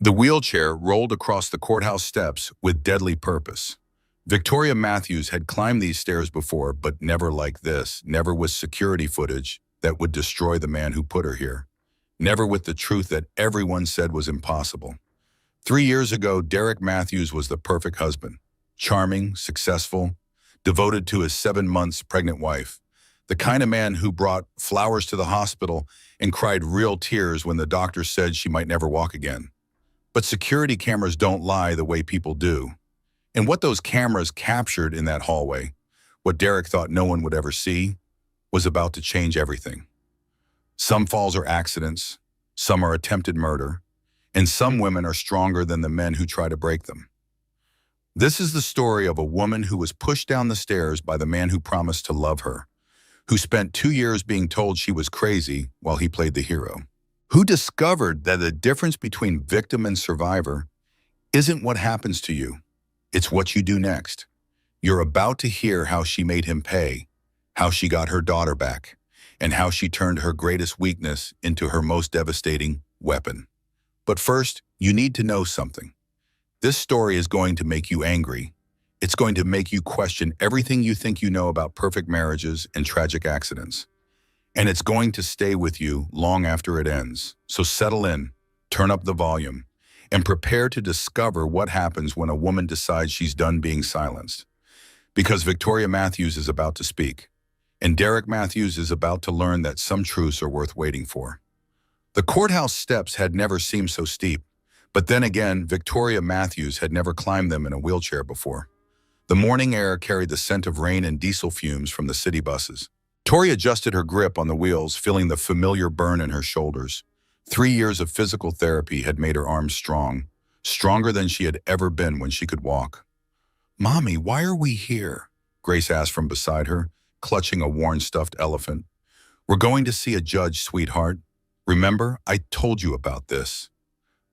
The wheelchair rolled across the courthouse steps with deadly purpose. Victoria Matthews had climbed these stairs before, but never like this, never with security footage that would destroy the man who put her here, never with the truth that everyone said was impossible. 3 years ago, Derek Matthews was the perfect husband, charming, successful, devoted to his 7 months pregnant wife, the kind of man who brought flowers to the hospital and cried real tears when the doctor said she might never walk again. But security cameras don't lie the way people do. And what those cameras captured in that hallway, what Derek thought no one would ever see, was about to change everything. Some falls are accidents, some are attempted murder, and some women are stronger than the men who try to break them. This is the story of a woman who was pushed down the stairs by the man who promised to love her, who spent 2 years being told she was crazy while he played the hero, who discovered that the difference between victim and survivor isn't what happens to you, it's what you do next. You're about to hear how she made him pay, how she got her daughter back, and how she turned her greatest weakness into her most devastating weapon. But first, you need to know something. This story is going to make you angry. It's going to make you question everything you think you know about perfect marriages and tragic accidents. And it's going to stay with you long after it ends. So settle in, turn up the volume, and prepare to discover what happens when a woman decides she's done being silenced. Because Victoria Matthews is about to speak, and Derek Matthews is about to learn that some truths are worth waiting for. The courthouse steps had never seemed so steep, but then again, Victoria Matthews had never climbed them in a wheelchair before. The morning air carried the scent of rain and diesel fumes from the city buses. Tori adjusted her grip on the wheels, feeling the familiar burn in her shoulders. 3 years of physical therapy had made her arms strong, stronger than she had ever been when she could walk. "Mommy, why are we here?" Grace asked from beside her, clutching a worn stuffed elephant. "We're going to see a judge, sweetheart. Remember, I told you about this."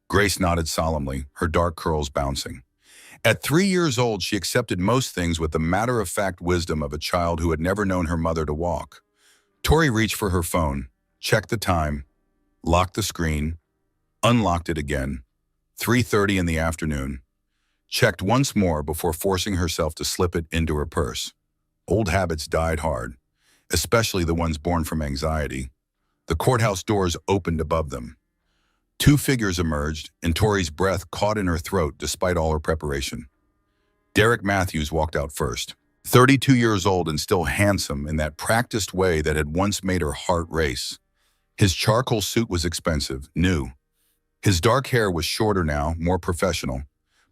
Grace nodded solemnly, her dark curls bouncing. At 3 years old, she accepted most things with the matter-of-fact wisdom of a child who had never known her mother to walk. Tori reached for her phone, checked the time, locked the screen, unlocked it again. 3:30 in the afternoon. Checked once more before forcing herself to slip it into her purse. Old habits died hard, especially the ones born from anxiety. The courthouse doors opened above them. 2 figures emerged, and Tori's breath caught in her throat despite all her preparation. Derek Matthews walked out first. 32 years old and still handsome in that practiced way that had once made her heart race. His charcoal suit was expensive, new. His dark hair was shorter now, more professional.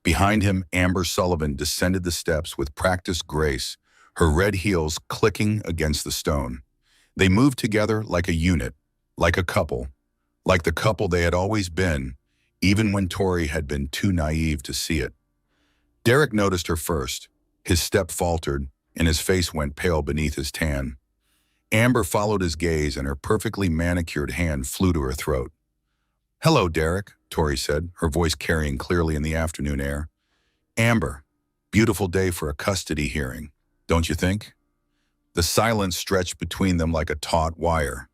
Behind him, Amber Sullivan descended the steps with practiced grace, her red heels clicking against the stone. They moved together like a unit, like a couple, like the couple they had always been, even when Tori had been too naive to see it. Derek noticed her first. His step faltered, and his face went pale beneath his tan. Amber followed his gaze, and her perfectly manicured hand flew to her throat. "Hello, Derek," Tori said, her voice carrying clearly in the afternoon air. "Amber, beautiful day for a custody hearing, don't you think?" The silence stretched between them like a taut wire.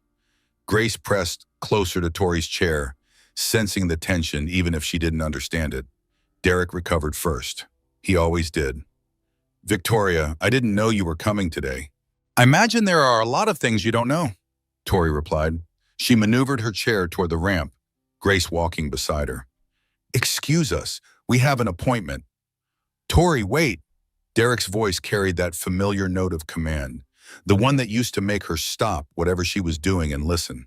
Grace pressed closer to Tori's chair, sensing the tension even if she didn't understand it. Derek recovered first. He always did. "Victoria, I didn't know you were coming today." "I imagine there are a lot of things you don't know," Tori replied. She maneuvered her chair toward the ramp, Grace walking beside her. "Excuse us, we have an appointment." "Tori, wait." Derek's voice carried that familiar note of command, the one that used to make her stop whatever she was doing and listen.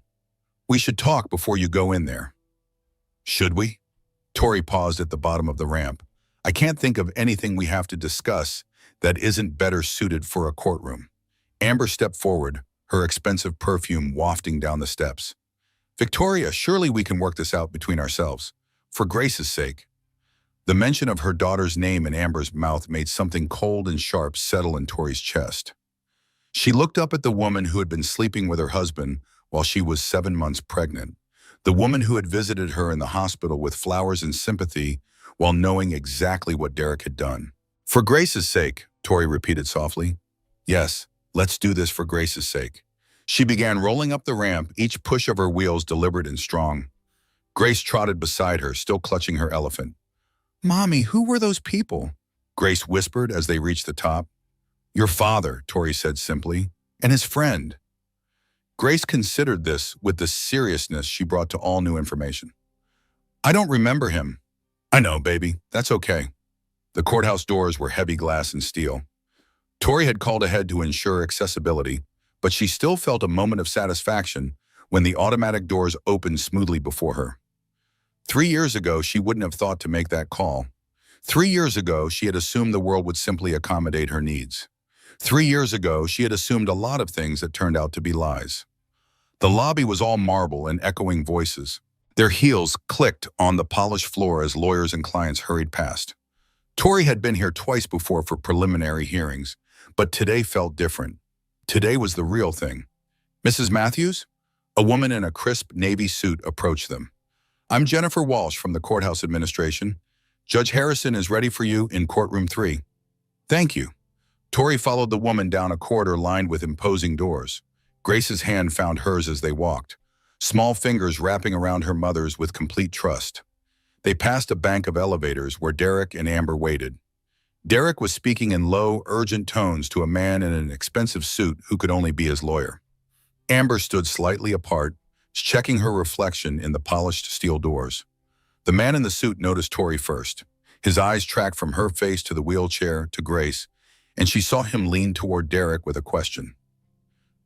"We should talk before you go in there." "Should we?" Tori paused at the bottom of the ramp. "I can't think of anything we have to discuss that isn't better suited for a courtroom." Amber stepped forward, her expensive perfume wafting down the steps. "Victoria, surely we can work this out between ourselves, for Grace's sake." The mention of her daughter's name in Amber's mouth made something cold and sharp settle in Tori's chest. She looked up at the woman who had been sleeping with her husband while she was 7 months pregnant, the woman who had visited her in the hospital with flowers and sympathy while knowing exactly what Derek had done. "For Grace's sake," Tori repeated softly. "Yes, let's do this for Grace's sake." She began rolling up the ramp, each push of her wheels deliberate and strong. Grace trotted beside her, still clutching her elephant. "Mommy, who were those people?" Grace whispered as they reached the top. "Your father," Tori said simply, "and his friend." Grace considered this with the seriousness she brought to all new information. "I don't remember him." "I know, baby. That's okay." The courthouse doors were heavy glass and steel. Tori had called ahead to ensure accessibility, but she still felt a moment of satisfaction when the automatic doors opened smoothly before her. 3 years ago, she wouldn't have thought to make that call. 3 years ago, she had assumed the world would simply accommodate her needs. 3 years ago, she had assumed a lot of things that turned out to be lies. The lobby was all marble and echoing voices. Their heels clicked on the polished floor as lawyers and clients hurried past. Tori had been here twice before for preliminary hearings, but today felt different. Today was the real thing. "Mrs. Matthews?" A woman in a crisp navy suit approached them. "I'm Jennifer Walsh from the courthouse administration. Judge Harrison is ready for you in courtroom 3. "Thank you." Tori followed the woman down a corridor lined with imposing doors. Grace's hand found hers as they walked, small fingers wrapping around her mother's with complete trust. They passed a bank of elevators where Derek and Amber waited. Derek was speaking in low, urgent tones to a man in an expensive suit who could only be his lawyer. Amber stood slightly apart, checking her reflection in the polished steel doors. The man in the suit noticed Tori first. His eyes tracked from her face to the wheelchair to Grace, and she saw him lean toward Derek with a question.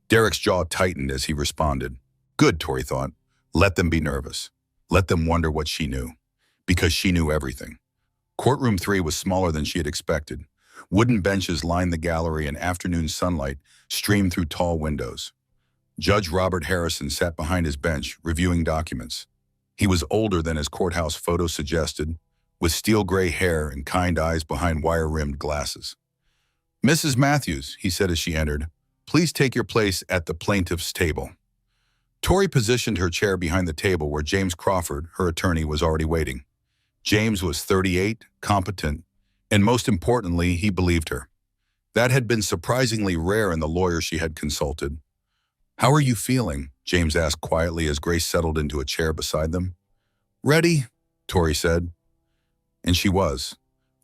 Derek's jaw tightened as he responded. Good, Tori thought. Let them be nervous. Let them wonder what she knew. Because she knew everything. Courtroom 3 was smaller than she had expected. Wooden benches lined the gallery and afternoon sunlight streamed through tall windows. Judge Robert Harrison sat behind his bench, reviewing documents. He was older than his courthouse photo suggested, with steel gray hair and kind eyes behind wire-rimmed glasses. Mrs. Matthews, he said as she entered, please take your place at the plaintiff's table. Tori positioned her chair behind the table where James Crawford, her attorney, was already waiting. James was 38, competent, and most importantly, he believed her. That had been surprisingly rare in the lawyer she had consulted. How are you feeling? James asked quietly as Grace settled into a chair beside them. Ready, Tori said. And she was.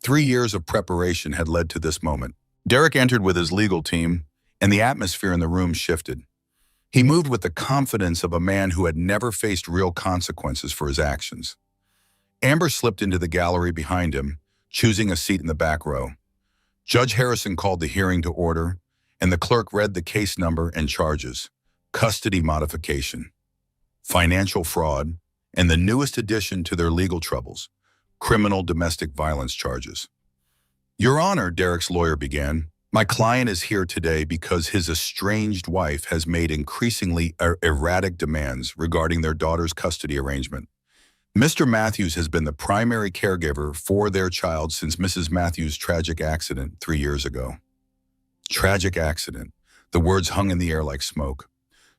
3 years of preparation had led to this moment. Derek entered with his legal team, and the atmosphere in the room shifted. He moved with the confidence of a man who had never faced real consequences for his actions. Amber slipped into the gallery behind him, choosing a seat in the back row. Judge Harrison called the hearing to order, and the clerk read the case number and charges. Custody modification, financial fraud, and the newest addition to their legal troubles, criminal domestic violence charges. Your Honor, Derek's lawyer began, my client is here today because his estranged wife has made increasingly erratic demands regarding their daughter's custody arrangement. Mr. Matthews has been the primary caregiver for their child since Mrs. Matthews' tragic accident 3 years ago. Tragic accident. The words hung in the air like smoke.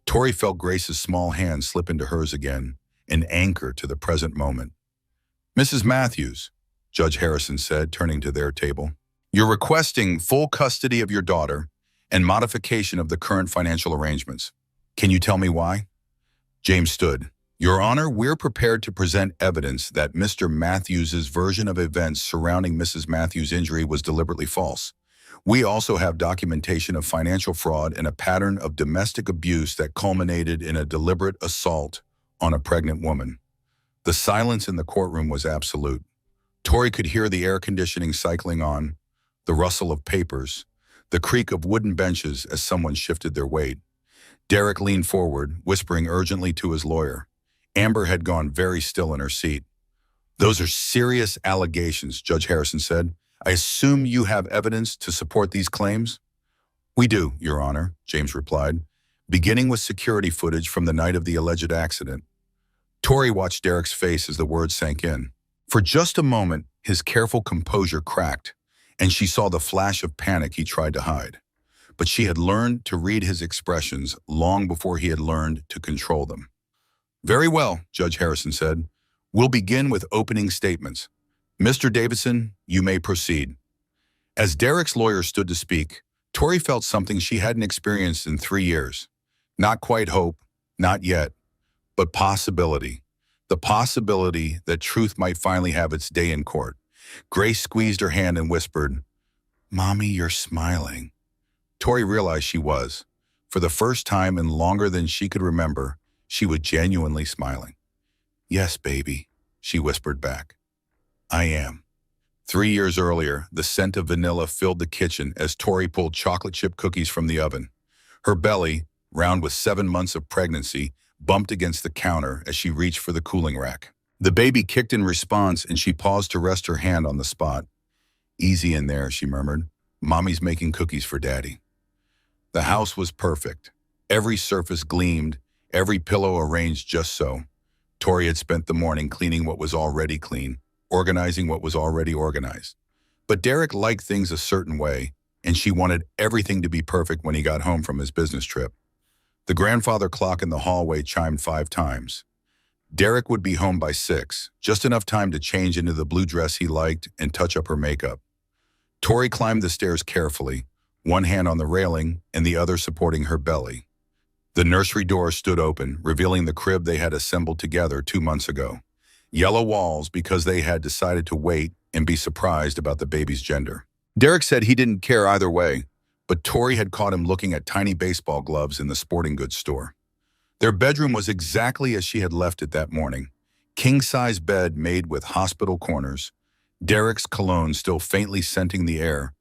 Tori felt Grace's small hand slip into hers again, an anchor to the present moment. Mrs. Matthews, Judge Harrison said, turning to their table, you're requesting full custody of your daughter and modification of the current financial arrangements. Can you tell me why? James stood. Your Honor, we're prepared to present evidence that Mr. Matthews' version of events surrounding Mrs. Matthews' injury was deliberately false. We also have documentation of financial fraud and a pattern of domestic abuse that culminated in a deliberate assault on a pregnant woman. The silence in the courtroom was absolute. Tori could hear the air conditioning cycling on, the rustle of papers, the creak of wooden benches as someone shifted their weight. Derek leaned forward, whispering urgently to his lawyer. Amber had gone very still in her seat. Those are serious allegations, Judge Harrison said. I assume you have evidence to support these claims? We do, Your Honor, James replied, beginning with security footage from the night of the alleged accident. Tori watched Derek's face as the words sank in. For just a moment, his careful composure cracked, and she saw the flash of panic he tried to hide. But she had learned to read his expressions long before he had learned to control them. Very well, Judge Harrison said. We'll begin with opening statements. Mr. Davidson, you may proceed. As Derek's lawyer stood to speak, Tori felt something she hadn't experienced in 3 years. Not quite hope, not yet, but possibility. The possibility that truth might finally have its day in court. Grace squeezed her hand and whispered, "Mommy, you're smiling." Tori realized she was. For the first time in longer than she could remember, she was genuinely smiling. "Yes, baby," she whispered back. "I am." 3 years earlier, the scent of vanilla filled the kitchen as Tori pulled chocolate chip cookies from the oven. Her belly, round with 7 months of pregnancy, bumped against the counter as she reached for the cooling rack. The baby kicked in response and she paused to rest her hand on the spot. "Easy in there," she murmured. "Mommy's making cookies for Daddy." The house was perfect. Every surface gleamed, every pillow arranged just so. Tori had spent the morning cleaning what was already clean, organizing what was already organized. But Derek liked things a certain way, and she wanted everything to be perfect when he got home from his business trip. The grandfather clock in the hallway chimed 5 times. Derek would be home by 6, just enough time to change into the blue dress he liked and touch up her makeup. Tori climbed the stairs carefully, one hand on the railing and the other supporting her belly. The nursery door stood open, revealing the crib they had assembled together 2 months ago. Yellow walls because they had decided to wait and be surprised about the baby's gender. Derek said he didn't care either way, but Tori had caught him looking at tiny baseball gloves in the sporting goods store. Their bedroom was exactly as she had left it that morning. King-size bed made with hospital corners, Derek's cologne still faintly scenting the air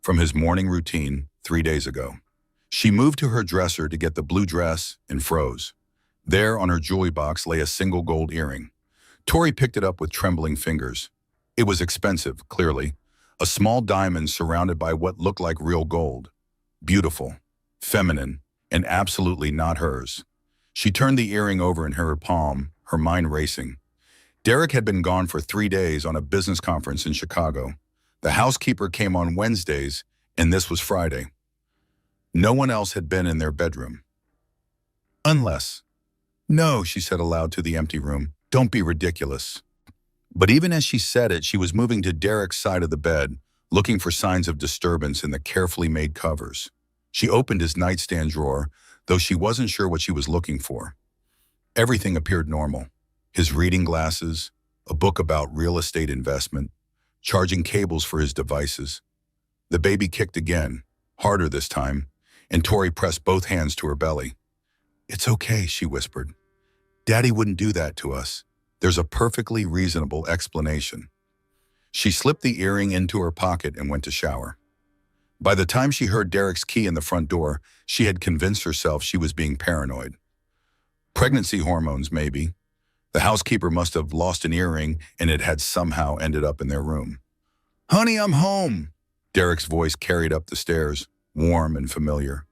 from his morning routine 3 days ago. She moved to her dresser to get the blue dress and froze. There on her jewelry box lay a single gold earring. Tori picked it up with trembling fingers. It was expensive, clearly. A small diamond surrounded by what looked like real gold. Beautiful, feminine, and absolutely not hers. She turned the earring over in her palm, her mind racing. Derek had been gone for 3 days on a business conference in Chicago. The housekeeper came on Wednesdays, and this was Friday. No one else had been in their bedroom. Unless. "No," she said aloud to the empty room. "Don't be ridiculous." But even as she said it, she was moving to Derek's side of the bed, looking for signs of disturbance in the carefully made covers. She opened his nightstand drawer, though she wasn't sure what she was looking for. Everything appeared normal. His reading glasses, a book about real estate investment, charging cables for his devices. The baby kicked again, harder this time, and Tori pressed both hands to her belly. "It's okay," she whispered. "Daddy wouldn't do that to us. There's a perfectly reasonable explanation." She slipped the earring into her pocket and went to shower. By the time she heard Derek's key in the front door, she had convinced herself she was being paranoid. Pregnancy hormones, maybe. The housekeeper must have lost an earring and it had somehow ended up in their room. "Honey, I'm home," Derek's voice carried up the stairs, warm and familiar.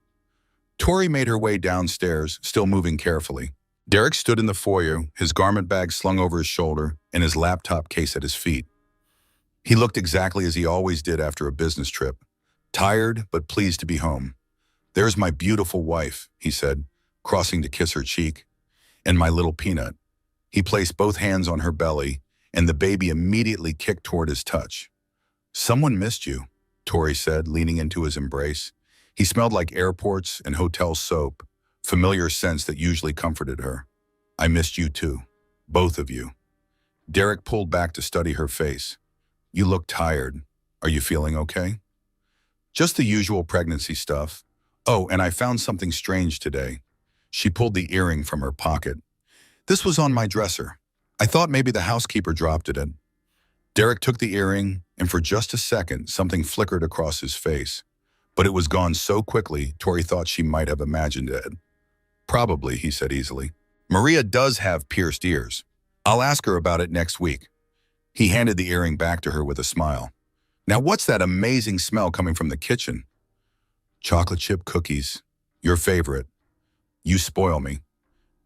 Tori made her way downstairs, still moving carefully. Derek stood in the foyer, his garment bag slung over his shoulder and his laptop case at his feet. He looked exactly as he always did after a business trip, tired but pleased to be home. "There's my beautiful wife," he said, crossing to kiss her cheek, "and my little peanut." He placed both hands on her belly, and the baby immediately kicked toward his touch. "Someone missed you," Tori said, leaning into his embrace. He smelled like airports and hotel soap, familiar scents that usually comforted her. "I missed you too. Both of you." Derek pulled back to study her face. "You look tired. Are you feeling okay?" "Just the usual pregnancy stuff. Oh, and I found something strange today." She pulled the earring from her pocket. "This was on my dresser. I thought maybe the housekeeper dropped it." Derek took the earring, and for just a second, something flickered across his face. But it was gone so quickly, Tori thought she might have imagined it. "Probably," he said easily. "Maria does have pierced ears. I'll ask her about it next week." He handed the earring back to her with a smile. "Now what's that amazing smell coming from the kitchen?" "Chocolate chip cookies. Your favorite." "You spoil me."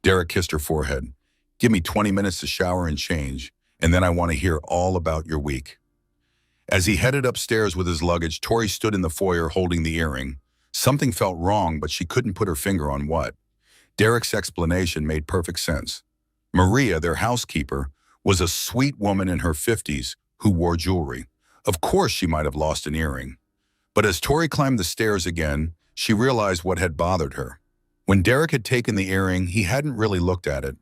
Derek kissed her forehead. "Give me 20 minutes to shower and change, and then I want to hear all about your week." As he headed upstairs with his luggage, Tori stood in the foyer holding the earring. Something felt wrong, but she couldn't put her finger on what. Derek's explanation made perfect sense. Maria, their housekeeper, was a sweet woman in her 50s who wore jewelry. Of course she might have lost an earring. But as Tori climbed the stairs again, she realized what had bothered her. When Derek had taken the earring, he hadn't really looked at it.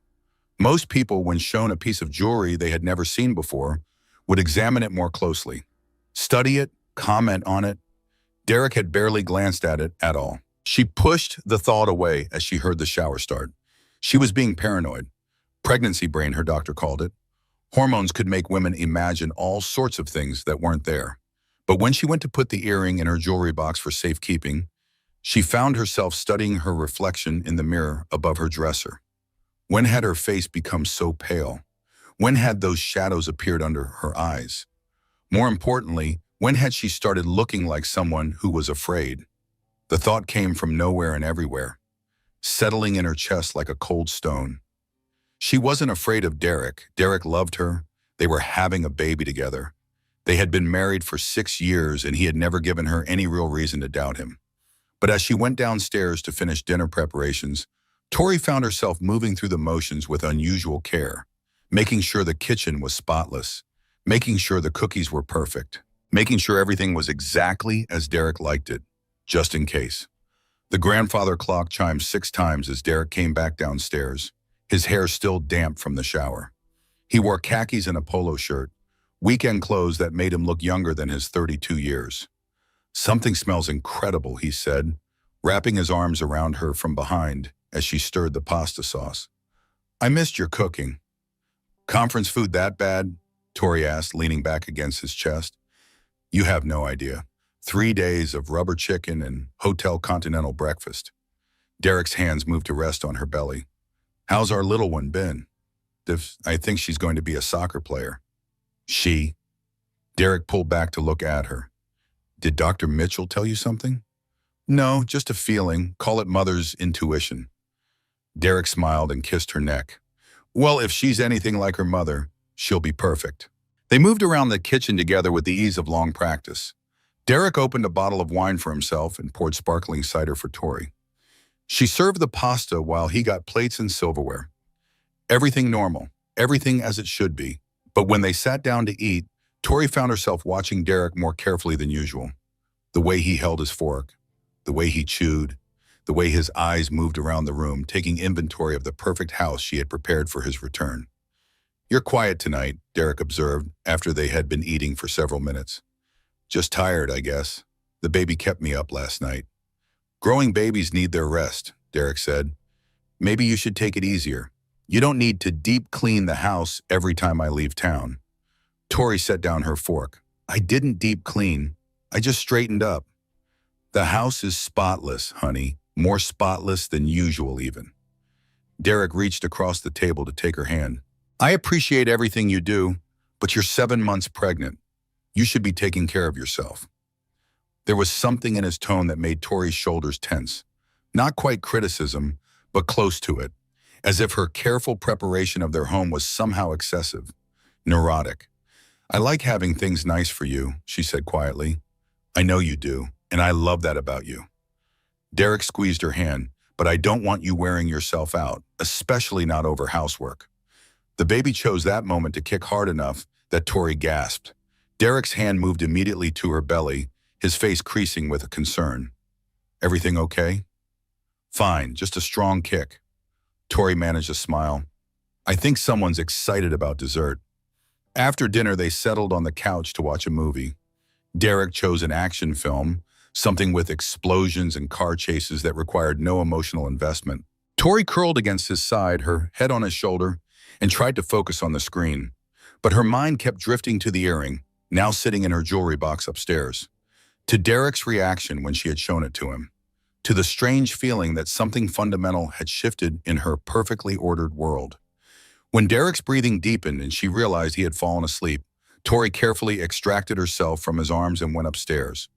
Most people, when shown a piece of jewelry they had never seen before, would examine it more closely, study it, comment on it. Derek had barely glanced at it at all. She pushed the thought away as she heard the shower start. She was being paranoid. Pregnancy brain, her doctor called it. Hormones could make women imagine all sorts of things that weren't there. But when she went to put the earring in her jewelry box for safekeeping, she found herself studying her reflection in the mirror above her dresser. When had her face become so pale? When had those shadows appeared under her eyes? More importantly, when had she started looking like someone who was afraid? The thought came from nowhere and everywhere, settling in her chest like a cold stone. She wasn't afraid of Derek. Derek loved her. They were having a baby together. They had been married for 6 years, and he had never given her any real reason to doubt him. But as she went downstairs to finish dinner preparations, Tori found herself moving through the motions with unusual care, making sure the kitchen was spotless, making sure the cookies were perfect, making sure everything was exactly as Derek liked it, just in case. The grandfather clock chimed 6 times as Derek came back downstairs, his hair still damp from the shower. He wore khakis and a polo shirt, weekend clothes that made him look younger than his 32 years. "Something smells incredible," he said, wrapping his arms around her from behind as she stirred the pasta sauce. "I missed your cooking." "Conference food that bad?" Tori asked, leaning back against his chest. "You have no idea. 3 days of rubber chicken and Hotel Continental breakfast." Derek's hands moved to rest on her belly. "How's our little one been?" "I think she's going to be a soccer player." "She?" Derek pulled back to look at her. "Did Dr. Mitchell tell you something?" "No, just a feeling. Call it mother's intuition." Derek smiled and kissed her neck. "Well, if she's anything like her mother, she'll be perfect." They moved around the kitchen together with the ease of long practice. Derek opened a bottle of wine for himself and poured sparkling cider for Tori. She served the pasta while he got plates and silverware. Everything normal, everything as it should be. But when they sat down to eat, Tori found herself watching Derek more carefully than usual. The way he held his fork, the way he chewed, the way his eyes moved around the room, taking inventory of the perfect house she had prepared for his return. "You're quiet tonight," Derek observed after they had been eating for several minutes. "Just tired, I guess. The baby kept me up last night." "Growing babies need their rest," Derek said. "Maybe you should take it easier. You don't need to deep clean the house every time I leave town." Tori set down her fork. "I didn't deep clean. I just straightened up." "The house is spotless, honey. More spotless than usual, even." Derek reached across the table to take her hand. "I appreciate everything you do, but you're 7 months pregnant. You should be taking care of yourself." There was something in his tone that made Tori's shoulders tense. Not quite criticism, but close to it, as if her careful preparation of their home was somehow excessive, neurotic. "I like having things nice for you," she said quietly. "I know you do, and I love that about you." Derek squeezed her hand. "But I don't want you wearing yourself out, especially not over housework." The baby chose that moment to kick hard enough that Tori gasped. Derek's hand moved immediately to her belly, his face creasing with concern. "Everything okay?" "Fine, just a strong kick." Tori managed a smile. "I think someone's excited about dessert." After dinner, they settled on the couch to watch a movie. Derek chose an action film, something with explosions and car chases that required no emotional investment. Tori curled against his side, her head on his shoulder, and tried to focus on the screen. But her mind kept drifting to the earring, now sitting in her jewelry box upstairs. To Derek's reaction when she had shown it to him. To the strange feeling that something fundamental had shifted in her perfectly ordered world. When Derek's breathing deepened and she realized he had fallen asleep, Tori carefully extracted herself from his arms and went upstairs.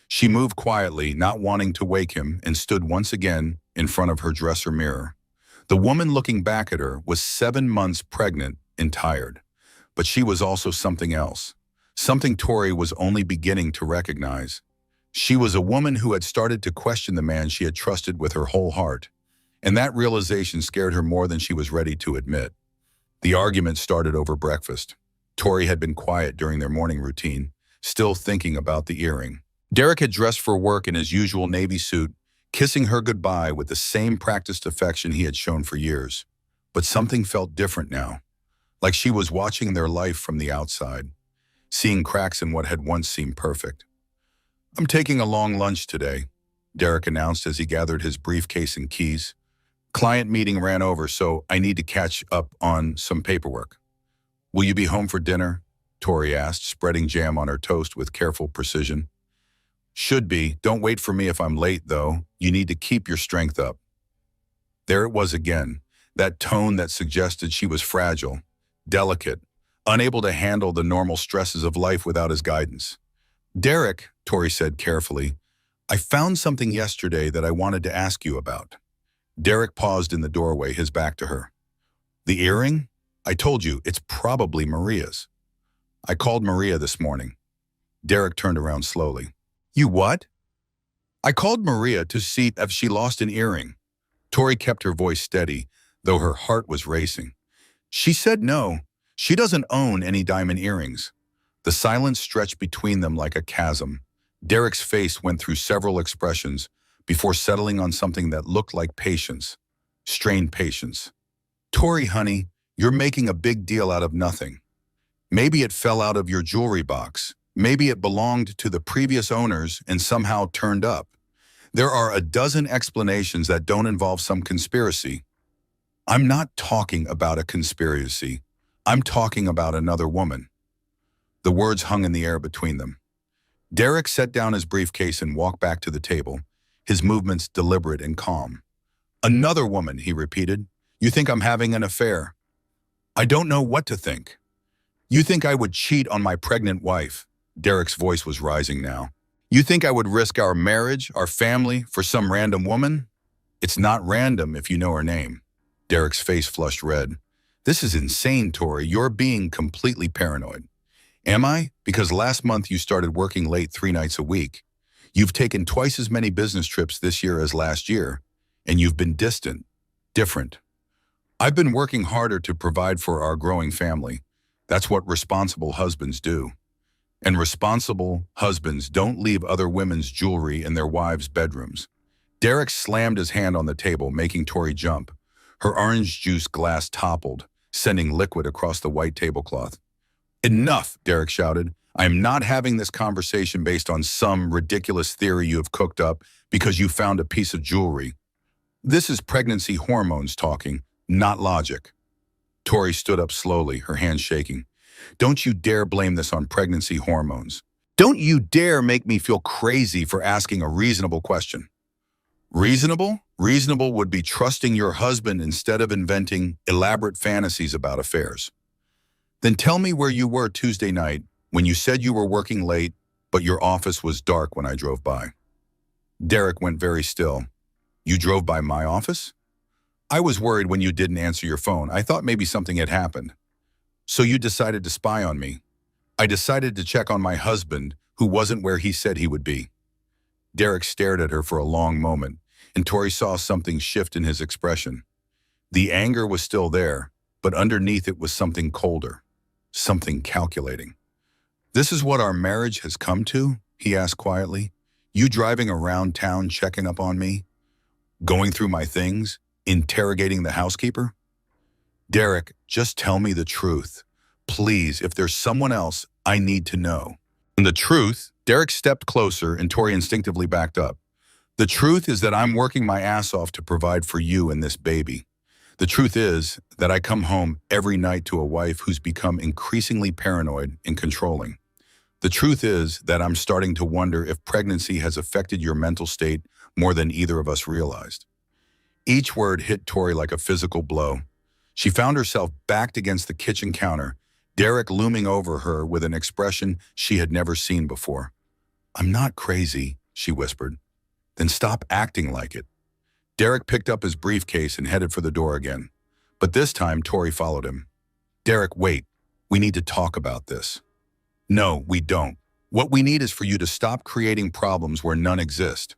She moved quietly, not wanting to wake him, and stood once again in front of her dresser mirror. The woman looking back at her was 7 months pregnant and tired. But she was also something else. Something Tori was only beginning to recognize. She was a woman who had started to question the man she had trusted with her whole heart. And that realization scared her more than she was ready to admit. The argument started over breakfast. Tori had been quiet during their morning routine, still thinking about the earring. Derek had dressed for work in his usual navy suit, kissing her goodbye with the same practiced affection he had shown for years. but something felt different now, like she was watching their life from the outside, seeing cracks in what had once seemed perfect. "I'm taking a long lunch today," Derek announced as he gathered his briefcase and keys. "Client meeting ran over, so I need to catch up on some paperwork." "Will you be home for dinner?" Tori asked, spreading jam on her toast with careful precision. "Should be. Don't wait for me if I'm late, though. You need to keep your strength up." There it was again, that tone that suggested she was fragile, delicate, unable to handle the normal stresses of life without his guidance. "Derek," Tori said carefully, "I found something yesterday that I wanted to ask you about." Derek paused in the doorway, his back to her. "The earring? I told you, it's probably Maria's." "I called Maria this morning." Derek turned around slowly. "You what?" "I called Maria to see if she lost an earring." Tori kept her voice steady, though her heart was racing. "She said no. She doesn't own any diamond earrings." The silence stretched between them like a chasm. Derek's face went through several expressions before settling on something that looked like patience, strained patience. "Tori, honey, you're making a big deal out of nothing. Maybe it fell out of your jewelry box. Maybe it belonged to the previous owners and somehow turned up. There are a dozen explanations that don't involve some conspiracy." "I'm not talking about a conspiracy. I'm talking about another woman." The words hung in the air between them. Derek set down his briefcase and walked back to the table, his movements deliberate and calm. "Another woman," he repeated. "You think I'm having an affair?" "I don't know what to think." "You think I would cheat on my pregnant wife?" Derek's voice was rising now. "You think I would risk our marriage, our family, for some random woman?" "It's not random if you know her name." Derek's face flushed red. "This is insane, Tori. You're being completely paranoid." "Am I? Because last month you started working late 3 nights a week. You've taken twice as many business trips this year as last year, and you've been distant, different. I've been working harder to provide for our growing family. That's what responsible husbands do. And responsible husbands don't leave other women's jewelry in their wives' bedrooms." Derek slammed his hand on the table, making Tori jump. Her orange juice glass toppled, sending liquid across the white tablecloth. "Enough," Derek shouted. "I am not having this conversation based on some ridiculous theory you have cooked up because you found a piece of jewelry. This is pregnancy hormones talking, not logic." Tori stood up slowly, her hands shaking. "Don't you dare blame this on pregnancy hormones. Don't you dare make me feel crazy for asking a reasonable question." "Reasonable? Reasonable would be trusting your husband instead of inventing elaborate fantasies about affairs." "Then tell me where you were Tuesday night when you said you were working late, but your office was dark when I drove by." Derek went very still. "You drove by my office?" "I was worried when you didn't answer your phone. I thought maybe something had happened." "So you decided to spy on me?" "I decided to check on my husband, who wasn't where he said he would be." Derek stared at her for a long moment, and Tori saw something shift in his expression. The anger was still there, but underneath it was something colder, something calculating. "This is what our marriage has come to?" he asked quietly. "You driving around town checking up on me? Going through my things? Interrogating the housekeeper?" "Derek, just tell me the truth. Please, if there's someone else, I need to know." "And the truth?" Derek stepped closer and Tori instinctively backed up. "The truth is that I'm working my ass off to provide for you and this baby. The truth is that I come home every night to a wife who's become increasingly paranoid and controlling. The truth is that I'm starting to wonder if pregnancy has affected your mental state more than either of us realized." Each word hit Tori like a physical blow. She found herself backed against the kitchen counter, Derek looming over her with an expression she had never seen before. "I'm not crazy," she whispered. "Then stop acting like it." Derek picked up his briefcase and headed for the door again. But this time, Tori followed him. "Derek, wait. We need to talk about this." "No, we don't. What we need is for you to stop creating problems where none exist.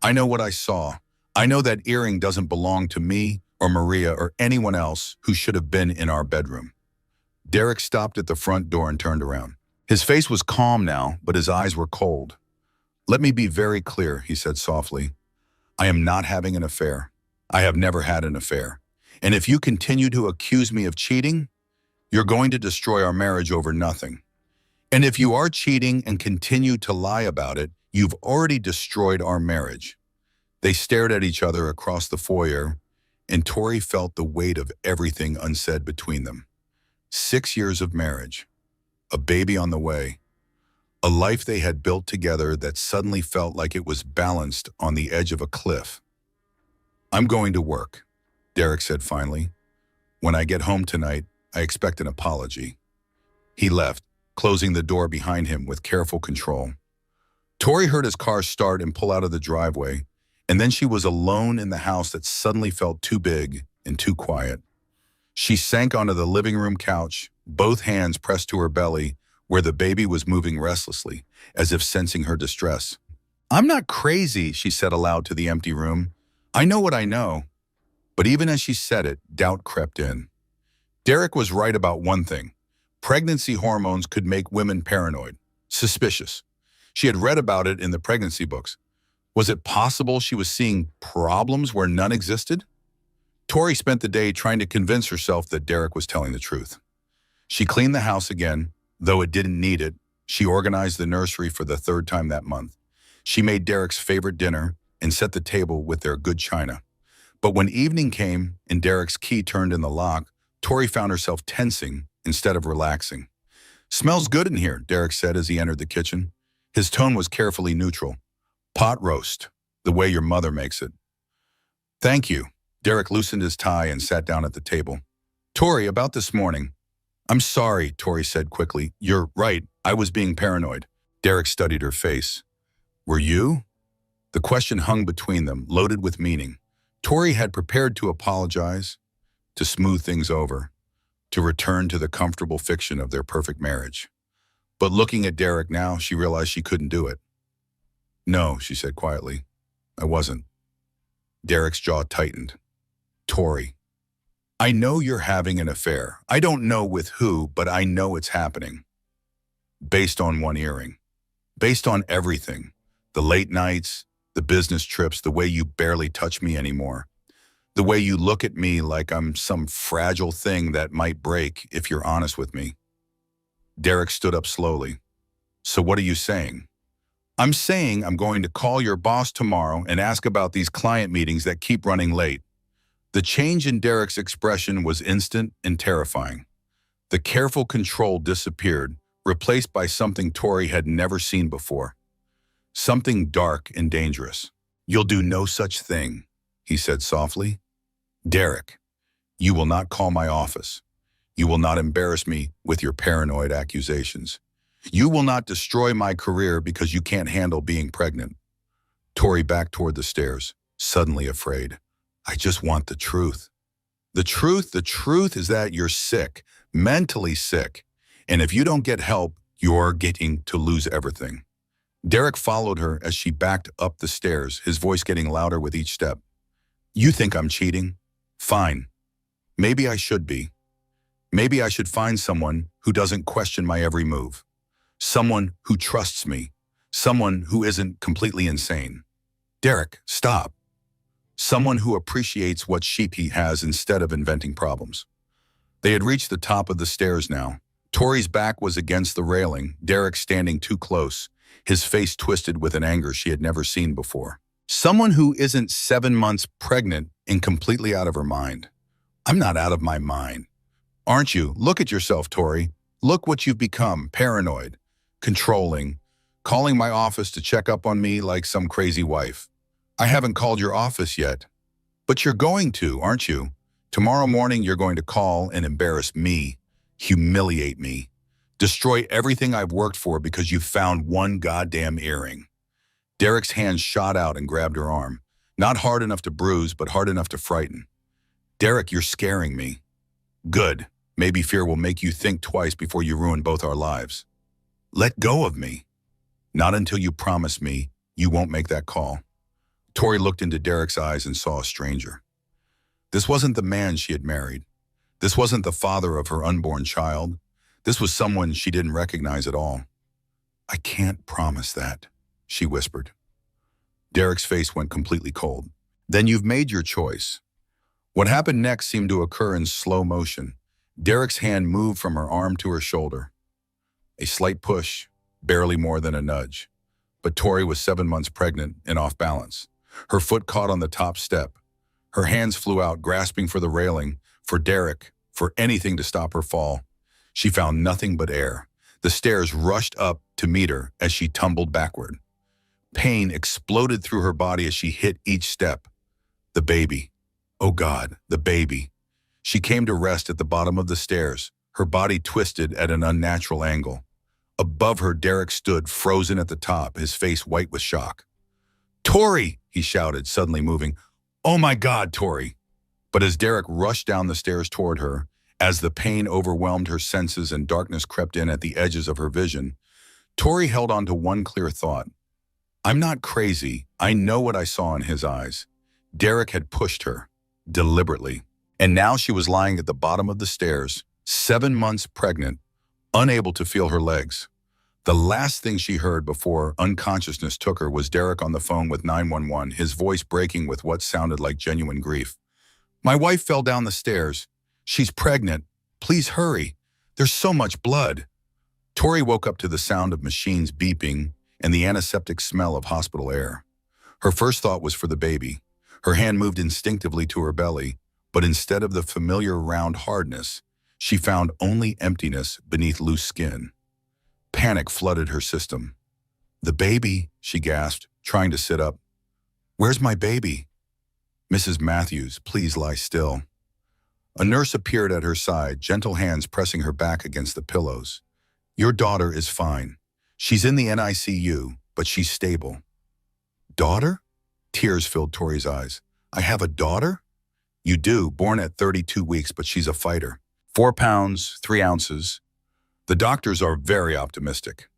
I know what I saw. I know that earring doesn't belong to me or Maria or anyone else who should have been in our bedroom." Derek stopped at the front door and turned around. His face was calm now, but his eyes were cold. "Let me be very clear," he said softly. "I am not having an affair. I have never had an affair. And if you continue to accuse me of cheating, you're going to destroy our marriage over nothing. And if you are cheating and continue to lie about it, you've already destroyed our marriage." They stared at each other across the foyer, and Tori felt the weight of everything unsaid between them. 6 years of marriage, a baby on the way, a life they had built together that suddenly felt like it was balanced on the edge of a cliff. "I'm going to work," Derek said finally. "When I get home tonight, I expect an apology." He left, closing the door behind him with careful control. Tori heard his car start and pull out of the driveway, and then she was alone in the house that suddenly felt too big and too quiet. She sank onto the living room couch, both hands pressed to her belly, where the baby was moving restlessly, as if sensing her distress. "I'm not crazy," she said aloud to the empty room. "I know what I know." But even as she said it, doubt crept in. Derek was right about one thing. Pregnancy hormones could make women paranoid, suspicious. She had read about it in the pregnancy books. Was it possible she was seeing problems where none existed? Tori spent the day trying to convince herself that Derek was telling the truth. She cleaned the house again, though it didn't need it. She organized the nursery for the 3rd time that month. She made Derek's favorite dinner and set the table with their good china. But when evening came and Derek's key turned in the lock, Tori found herself tensing instead of relaxing. "Smells good in here," Derek said as he entered the kitchen. His tone was carefully neutral. "Pot roast, the way your mother makes it." "Thank you." Derek loosened his tie and sat down at the table. "Tori, about this morning." "I'm sorry," Tori said quickly. "You're right, I was being paranoid." Derek studied her face. "Were you?" The question hung between them, loaded with meaning. Tori had prepared to apologize, to smooth things over, to return to the comfortable fiction of their perfect marriage. But looking at Derek now, she realized she couldn't do it. "No," she said quietly, "I wasn't." Derek's jaw tightened. "Tori, I know you're having an affair. I don't know with who, but I know it's happening. Based on one earring. Based on everything. The late nights, the business trips, the way you barely touch me anymore. The way you look at me like I'm some fragile thing that might break if you're honest with me." Derek stood up slowly. "So what are you saying?" "I'm saying I'm going to call your boss tomorrow and ask about these client meetings that keep running late." The change in Derek's expression was instant and terrifying. The careful control disappeared, replaced by something Tori had never seen before. Something dark and dangerous. "You'll do no such thing," he said softly. "Derek, you will not call my office. You will not embarrass me with your paranoid accusations. You will not destroy my career because you can't handle being pregnant." Tori backed toward the stairs, suddenly afraid. "I just want the truth." The truth is that you're sick, mentally sick. And if you don't get help, you're getting to lose everything." Derek followed her as she backed up the stairs, his voice getting louder with each step. "You think I'm cheating? Fine. Maybe I should be. Maybe I should find someone who doesn't question my every move. Someone who trusts me. Someone who isn't completely insane. Derek, stop. Someone who appreciates what sheep he has instead of inventing problems." They had reached the top of the stairs now. Tori's back was against the railing, Derek standing too close, his face twisted with an anger she had never seen before. "Someone who isn't 7 months pregnant and completely out of her mind." "I'm not out of my mind." "Aren't you? Look at yourself, Tori. Look what you've become, paranoid, controlling, calling my office to check up on me like some crazy wife." "I haven't called your office yet." "But you're going to, aren't you? Tomorrow morning you're going to call and embarrass me, humiliate me, destroy everything I've worked for because you found one goddamn earring." Derek's hand shot out and grabbed her arm, not hard enough to bruise, but hard enough to frighten. "Derek, you're scaring me." "Good. Maybe fear will make you think twice before you ruin both our lives." "Let go of me." "Not until you promise me you won't make that call." Tori looked into Derek's eyes and saw a stranger. This wasn't the man she had married. This wasn't the father of her unborn child. This was someone she didn't recognize at all. "I can't promise that," she whispered. Derek's face went completely cold. "Then you've made your choice. What happened next seemed to occur in slow motion. Derek's hand moved from her arm to her shoulder. A slight push, barely more than a nudge. But Tori was 7 months pregnant and off balance. Her foot caught on the top step. Her hands flew out, grasping for the railing, for Derek, for anything to stop her fall. She found nothing but air. The stairs rushed up to meet her as she tumbled backward. Pain exploded through her body as she hit each step. The baby. Oh God, the baby. She came to rest at the bottom of the stairs, her body twisted at an unnatural angle. Above her, Derek stood, frozen at the top, his face white with shock. "Tori!" he shouted, suddenly moving. "Oh my God, Tori!" But as Derek rushed down the stairs toward her, as the pain overwhelmed her senses and darkness crept in at the edges of her vision, Tori held on to one clear thought. I'm not crazy. I know what I saw in his eyes. Derek had pushed her, deliberately. And now she was lying at the bottom of the stairs, 7 months pregnant, unable to feel her legs. The last thing she heard before unconsciousness took her was Derek on the phone with 911, his voice breaking with what sounded like genuine grief. "My wife fell down the stairs. She's pregnant. Please hurry. There's so much blood." Tori woke up to the sound of machines beeping and the antiseptic smell of hospital air. Her first thought was for the baby. Her hand moved instinctively to her belly, but instead of the familiar round hardness, she found only emptiness beneath loose skin. Panic flooded her system. "The baby," she gasped, trying to sit up. "Where's my baby?" "Mrs. Matthews, please lie still." A nurse appeared at her side, gentle hands pressing her back against the pillows. "Your daughter is fine. She's in the NICU, but she's stable." "Daughter?" Tears filled Tori's eyes. "I have a daughter?" "You do, born at 32 weeks, but she's a fighter. 4 pounds, 3 ounces. The doctors are very optimistic."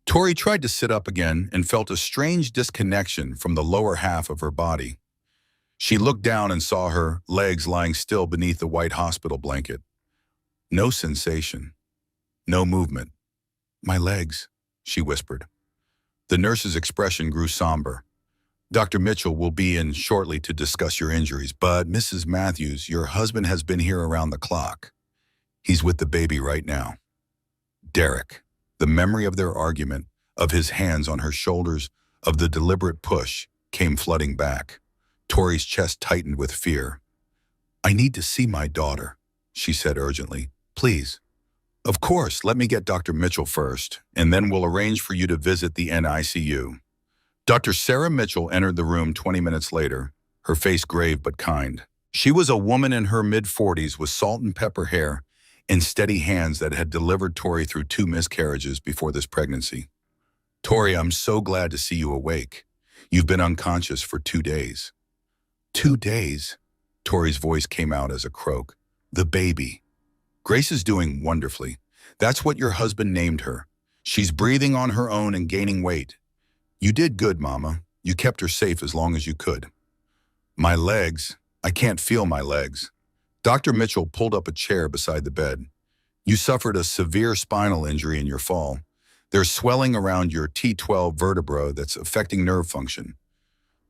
Tori tried to sit up again and felt a strange disconnection from the lower half of her body. She looked down and saw her legs lying still beneath the white hospital blanket. No sensation. No movement. "My legs," she whispered. The nurse's expression grew somber. "Dr. Mitchell will be in shortly to discuss your injuries, but Mrs. Matthews, your husband has been here around the clock. He's with the baby right now." Derek, the memory of their argument, of his hands on her shoulders, of the deliberate push, came flooding back. Tori's chest tightened with fear. "I need to see my daughter," she said urgently. "Please." "Of course, let me get Dr. Mitchell first, and then we'll arrange for you to visit the NICU." Dr. Sarah Mitchell entered the room 20 minutes later, her face grave but kind. She was a woman in her mid-40s with salt and pepper hair and steady hands that had delivered Tori through 2 miscarriages before this pregnancy. "Tori, I'm so glad to see you awake. You've been unconscious for 2 days." 2 days? Tori's voice came out as a croak. "The baby. Grace is doing wonderfully. That's what your husband named her. She's breathing on her own and gaining weight. You did good, Mama. You kept her safe as long as you could." "My legs. I can't feel my legs." Dr. Mitchell pulled up a chair beside the bed. "You suffered a severe spinal injury in your fall. There's swelling around your T12 vertebra that's affecting nerve function.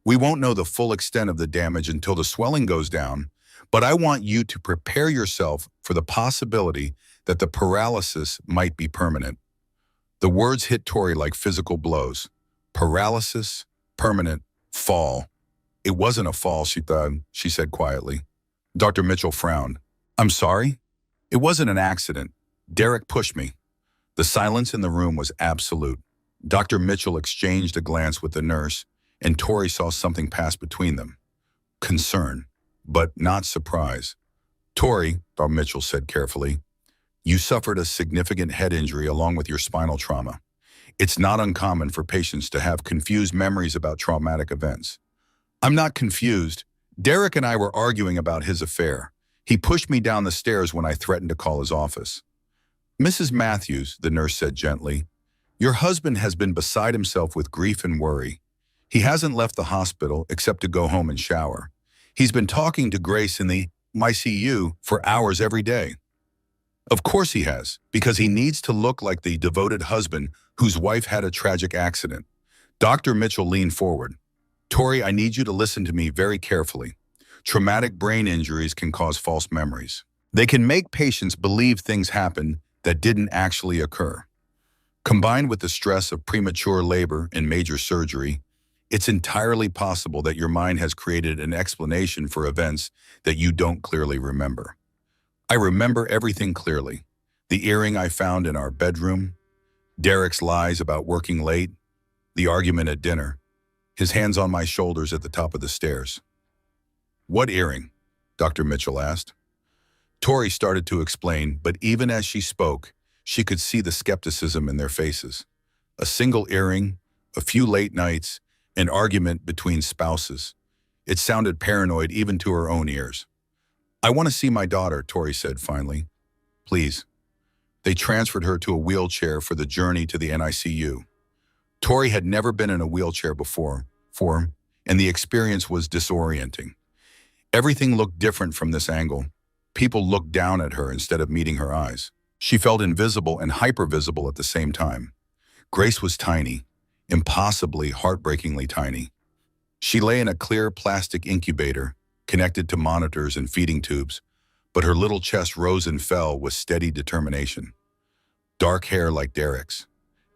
We won't know the full extent of the damage until the swelling goes down, but I want you to prepare yourself for the possibility that the paralysis might be permanent." The words hit Tori like physical blows. Paralysis, permanent, fall. "It wasn't a fall," she said quietly. Dr. Mitchell frowned. "I'm sorry? It wasn't an accident. Derek pushed me." The silence in the room was absolute. Dr. Mitchell exchanged a glance with the nurse, and Tori saw something pass between them. Concern, but not surprise. "Tori," Dr. Mitchell said carefully, "you suffered a significant head injury along with your spinal trauma. It's not uncommon for patients to have confused memories about traumatic events." "I'm not confused. Derek and I were arguing about his affair. He pushed me down the stairs when I threatened to call his office." "Mrs. Matthews," the nurse said gently, "your husband has been beside himself with grief and worry. He hasn't left the hospital except to go home and shower. He's been talking to Grace in the ICU for hours every day." "Of course he has, because he needs to look like the devoted husband whose wife had a tragic accident." Dr. Mitchell leaned forward. "Tori, I need you to listen to me very carefully. Traumatic brain injuries can cause false memories. They can make patients believe things happened that didn't actually occur. Combined with the stress of premature labor and major surgery, it's entirely possible that your mind has created an explanation for events that you don't clearly remember. I remember everything clearly. The earring I found in our bedroom, Derek's lies about working late, the argument at dinner, his hands on my shoulders at the top of the stairs. "What earring?" Dr. Mitchell asked. Tori started to explain, but even as she spoke, she could see the skepticism in their faces. A single earring, a few late nights, an argument between spouses. It sounded paranoid even to her own ears. "I want to see my daughter," Tori said finally. "Please." They transferred her to a wheelchair for the journey to the NICU. Tori had never been in a wheelchair before, and the experience was disorienting. Everything looked different from this angle. People looked down at her instead of meeting her eyes. She felt invisible and hypervisible at the same time. Grace was tiny, impossibly, heartbreakingly tiny. She lay in a clear plastic incubator, connected to monitors and feeding tubes, but her little chest rose and fell with steady determination. Dark hair like Derek's,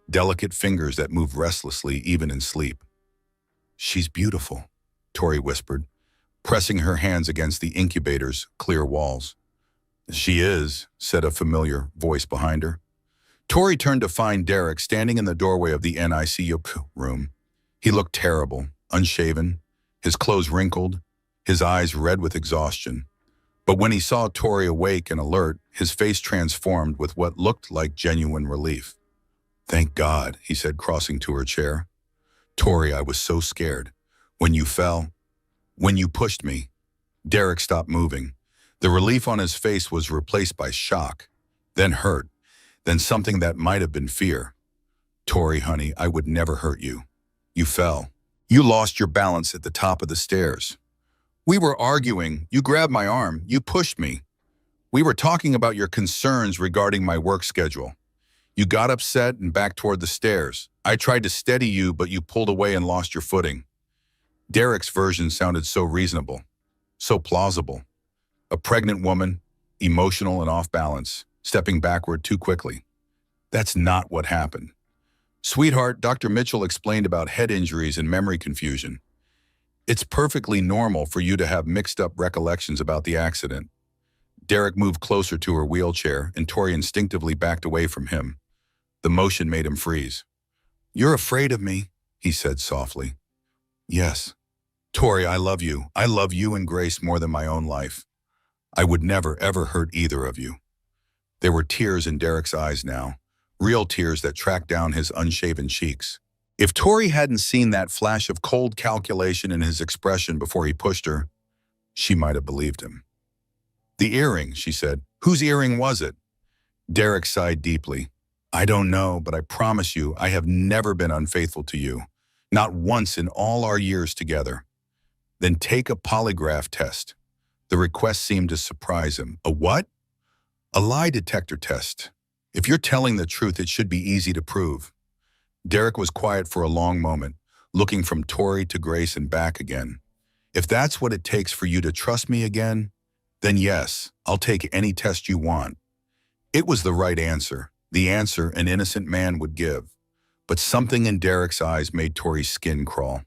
delicate fingers that moved restlessly even in sleep. "She's beautiful," Tori whispered, pressing her hands against the incubator's clear walls. "She is," said a familiar voice behind her. Tori turned to find Derek standing in the doorway of the NICU room. He looked terrible, unshaven, his clothes wrinkled, his eyes red with exhaustion. But when he saw Tori awake and alert, his face transformed with what looked like genuine relief. "Thank God," he said, crossing to her chair. "Tori, I was so scared. When you fell, when you pushed me." Derek stopped moving. The relief on his face was replaced by shock, then hurt, then something that might have been fear. "Tori, honey, I would never hurt you. You fell. You lost your balance at the top of the stairs. We were arguing. You grabbed my arm. You pushed me. We were talking about your concerns regarding my work schedule. You got upset and backed toward the stairs. I tried to steady you, but you pulled away and lost your footing." Derek's version sounded so reasonable, so plausible. A pregnant woman, emotional and off balance, stepping backward too quickly. That's not what happened. "Sweetheart," Dr. Mitchell explained about head injuries and memory confusion. "It's perfectly normal for you to have mixed up recollections about the accident." Derek moved closer to her wheelchair, and Tori instinctively backed away from him. The motion made him freeze. "You're afraid of me," he said softly. "Yes. Tori, I love you. I love you and Grace more than my own life. I would never, ever hurt either of you." There were tears in Derek's eyes now, real tears that tracked down his unshaven cheeks. If Tori hadn't seen that flash of cold calculation in his expression before he pushed her, she might have believed him. "The earring," she said. "Whose earring was it?" Derek sighed deeply. "I don't know, but I promise you I have never been unfaithful to you. Not once in all our years together." "Then take a polygraph test." The request seemed to surprise him. "A what?" "A lie detector test. If you're telling the truth, it should be easy to prove." Derek was quiet for a long moment, looking from Tori to Grace and back again. "If that's what it takes for you to trust me again, then yes, I'll take any test you want." It was the right answer, the answer an innocent man would give. But something in Derek's eyes made Tori's skin crawl.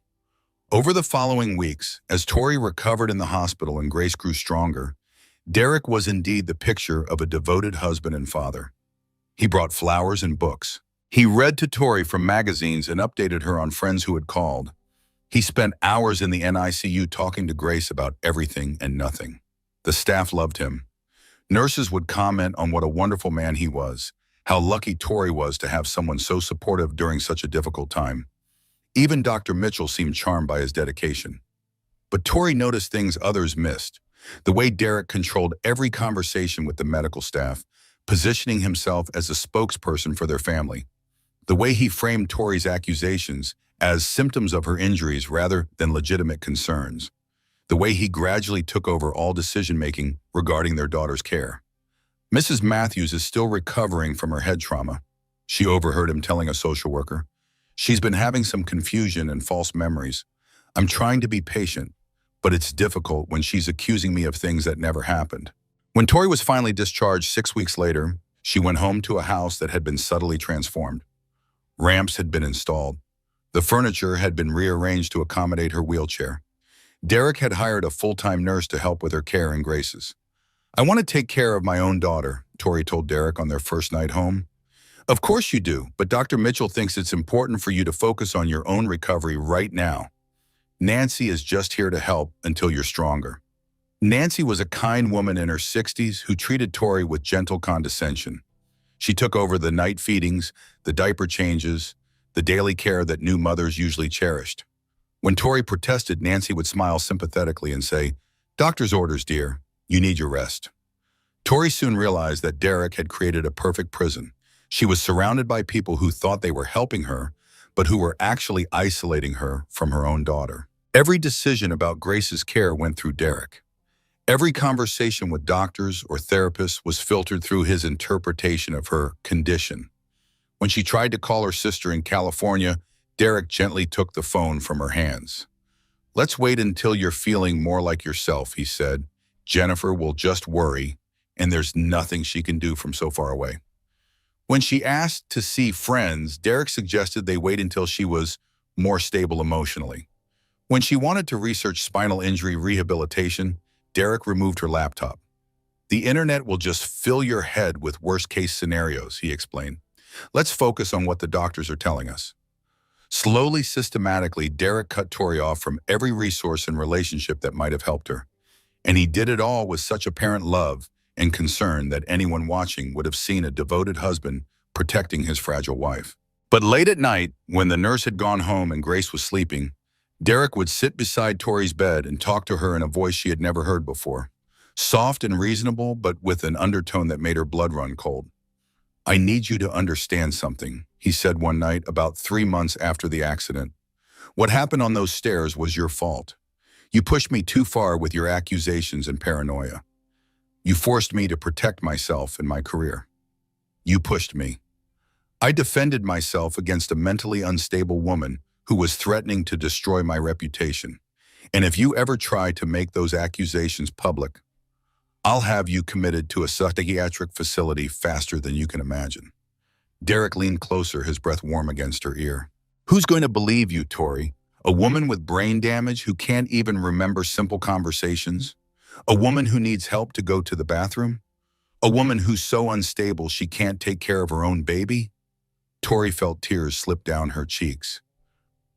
Over the following weeks, as Tori recovered in the hospital and Grace grew stronger, Derek was indeed the picture of a devoted husband and father. He brought flowers and books. He read to Tori from magazines and updated her on friends who had called. He spent hours in the NICU talking to Grace about everything and nothing. The staff loved him. Nurses would comment on what a wonderful man he was, how lucky Tori was to have someone so supportive during such a difficult time. Even Dr. Mitchell seemed charmed by his dedication. But Tori noticed things others missed. The way Derek controlled every conversation with the medical staff, positioning himself as a spokesperson for their family. The way he framed Tori's accusations as symptoms of her injuries rather than legitimate concerns. The way he gradually took over all decision-making regarding their daughter's care. Mrs. Matthews is still recovering from her head trauma. She overheard him telling a social worker. "She's been having some confusion and false memories. I'm trying to be patient, but it's difficult when she's accusing me of things that never happened. When Tori was finally discharged 6 weeks later, she went home to a house that had been subtly transformed. Ramps had been installed. The furniture had been rearranged to accommodate her wheelchair. Derek had hired a full-time nurse to help with her care and graces. "I want to take care of my own daughter," Tori told Derek on their first night home. "Of course you do, but Dr. Mitchell thinks it's important for you to focus on your own recovery right now. Nancy is just here to help until you're stronger." Nancy was a kind woman in her 60s who treated Tori with gentle condescension. She took over the night feedings, the diaper changes, the daily care that new mothers usually cherished. When Tori protested, Nancy would smile sympathetically and say, "Doctor's orders, dear. You need your rest." Tori soon realized that Derek had created a perfect prison. She was surrounded by people who thought they were helping her, but who were actually isolating her from her own daughter. Every decision about Grace's care went through Derek. Every conversation with doctors or therapists was filtered through his interpretation of her condition. When she tried to call her sister in California, Derek gently took the phone from her hands. "Let's wait until you're feeling more like yourself," he said. "Jennifer will just worry, and there's nothing she can do from so far away." When she asked to see friends, Derek suggested they wait until she was more stable emotionally. When she wanted to research spinal injury rehabilitation, Derek removed her laptop. "The internet will just fill your head with worst-case scenarios," he explained. "Let's focus on what the doctors are telling us." Slowly, systematically, Derek cut Tori off from every resource and relationship that might have helped her. And he did it all with such apparent love and concern that anyone watching would have seen a devoted husband protecting his fragile wife. But late at night, when the nurse had gone home and Grace was sleeping, Derek would sit beside Tori's bed and talk to her in a voice she had never heard before. Soft and reasonable, but with an undertone that made her blood run cold. "I need you to understand something," he said one night about 3 months after the accident. "What happened on those stairs was your fault. You pushed me too far with your accusations and paranoia. You forced me to protect myself and my career. You pushed me. I defended myself against a mentally unstable woman who was threatening to destroy my reputation. And if you ever try to make those accusations public, I'll have you committed to a psychiatric facility faster than you can imagine." Derek leaned closer, his breath warm against her ear. "Who's going to believe you, Tori? A woman with brain damage who can't even remember simple conversations? A woman who needs help to go to the bathroom? A woman who's so unstable she can't take care of her own baby?" Tori felt tears slip down her cheeks.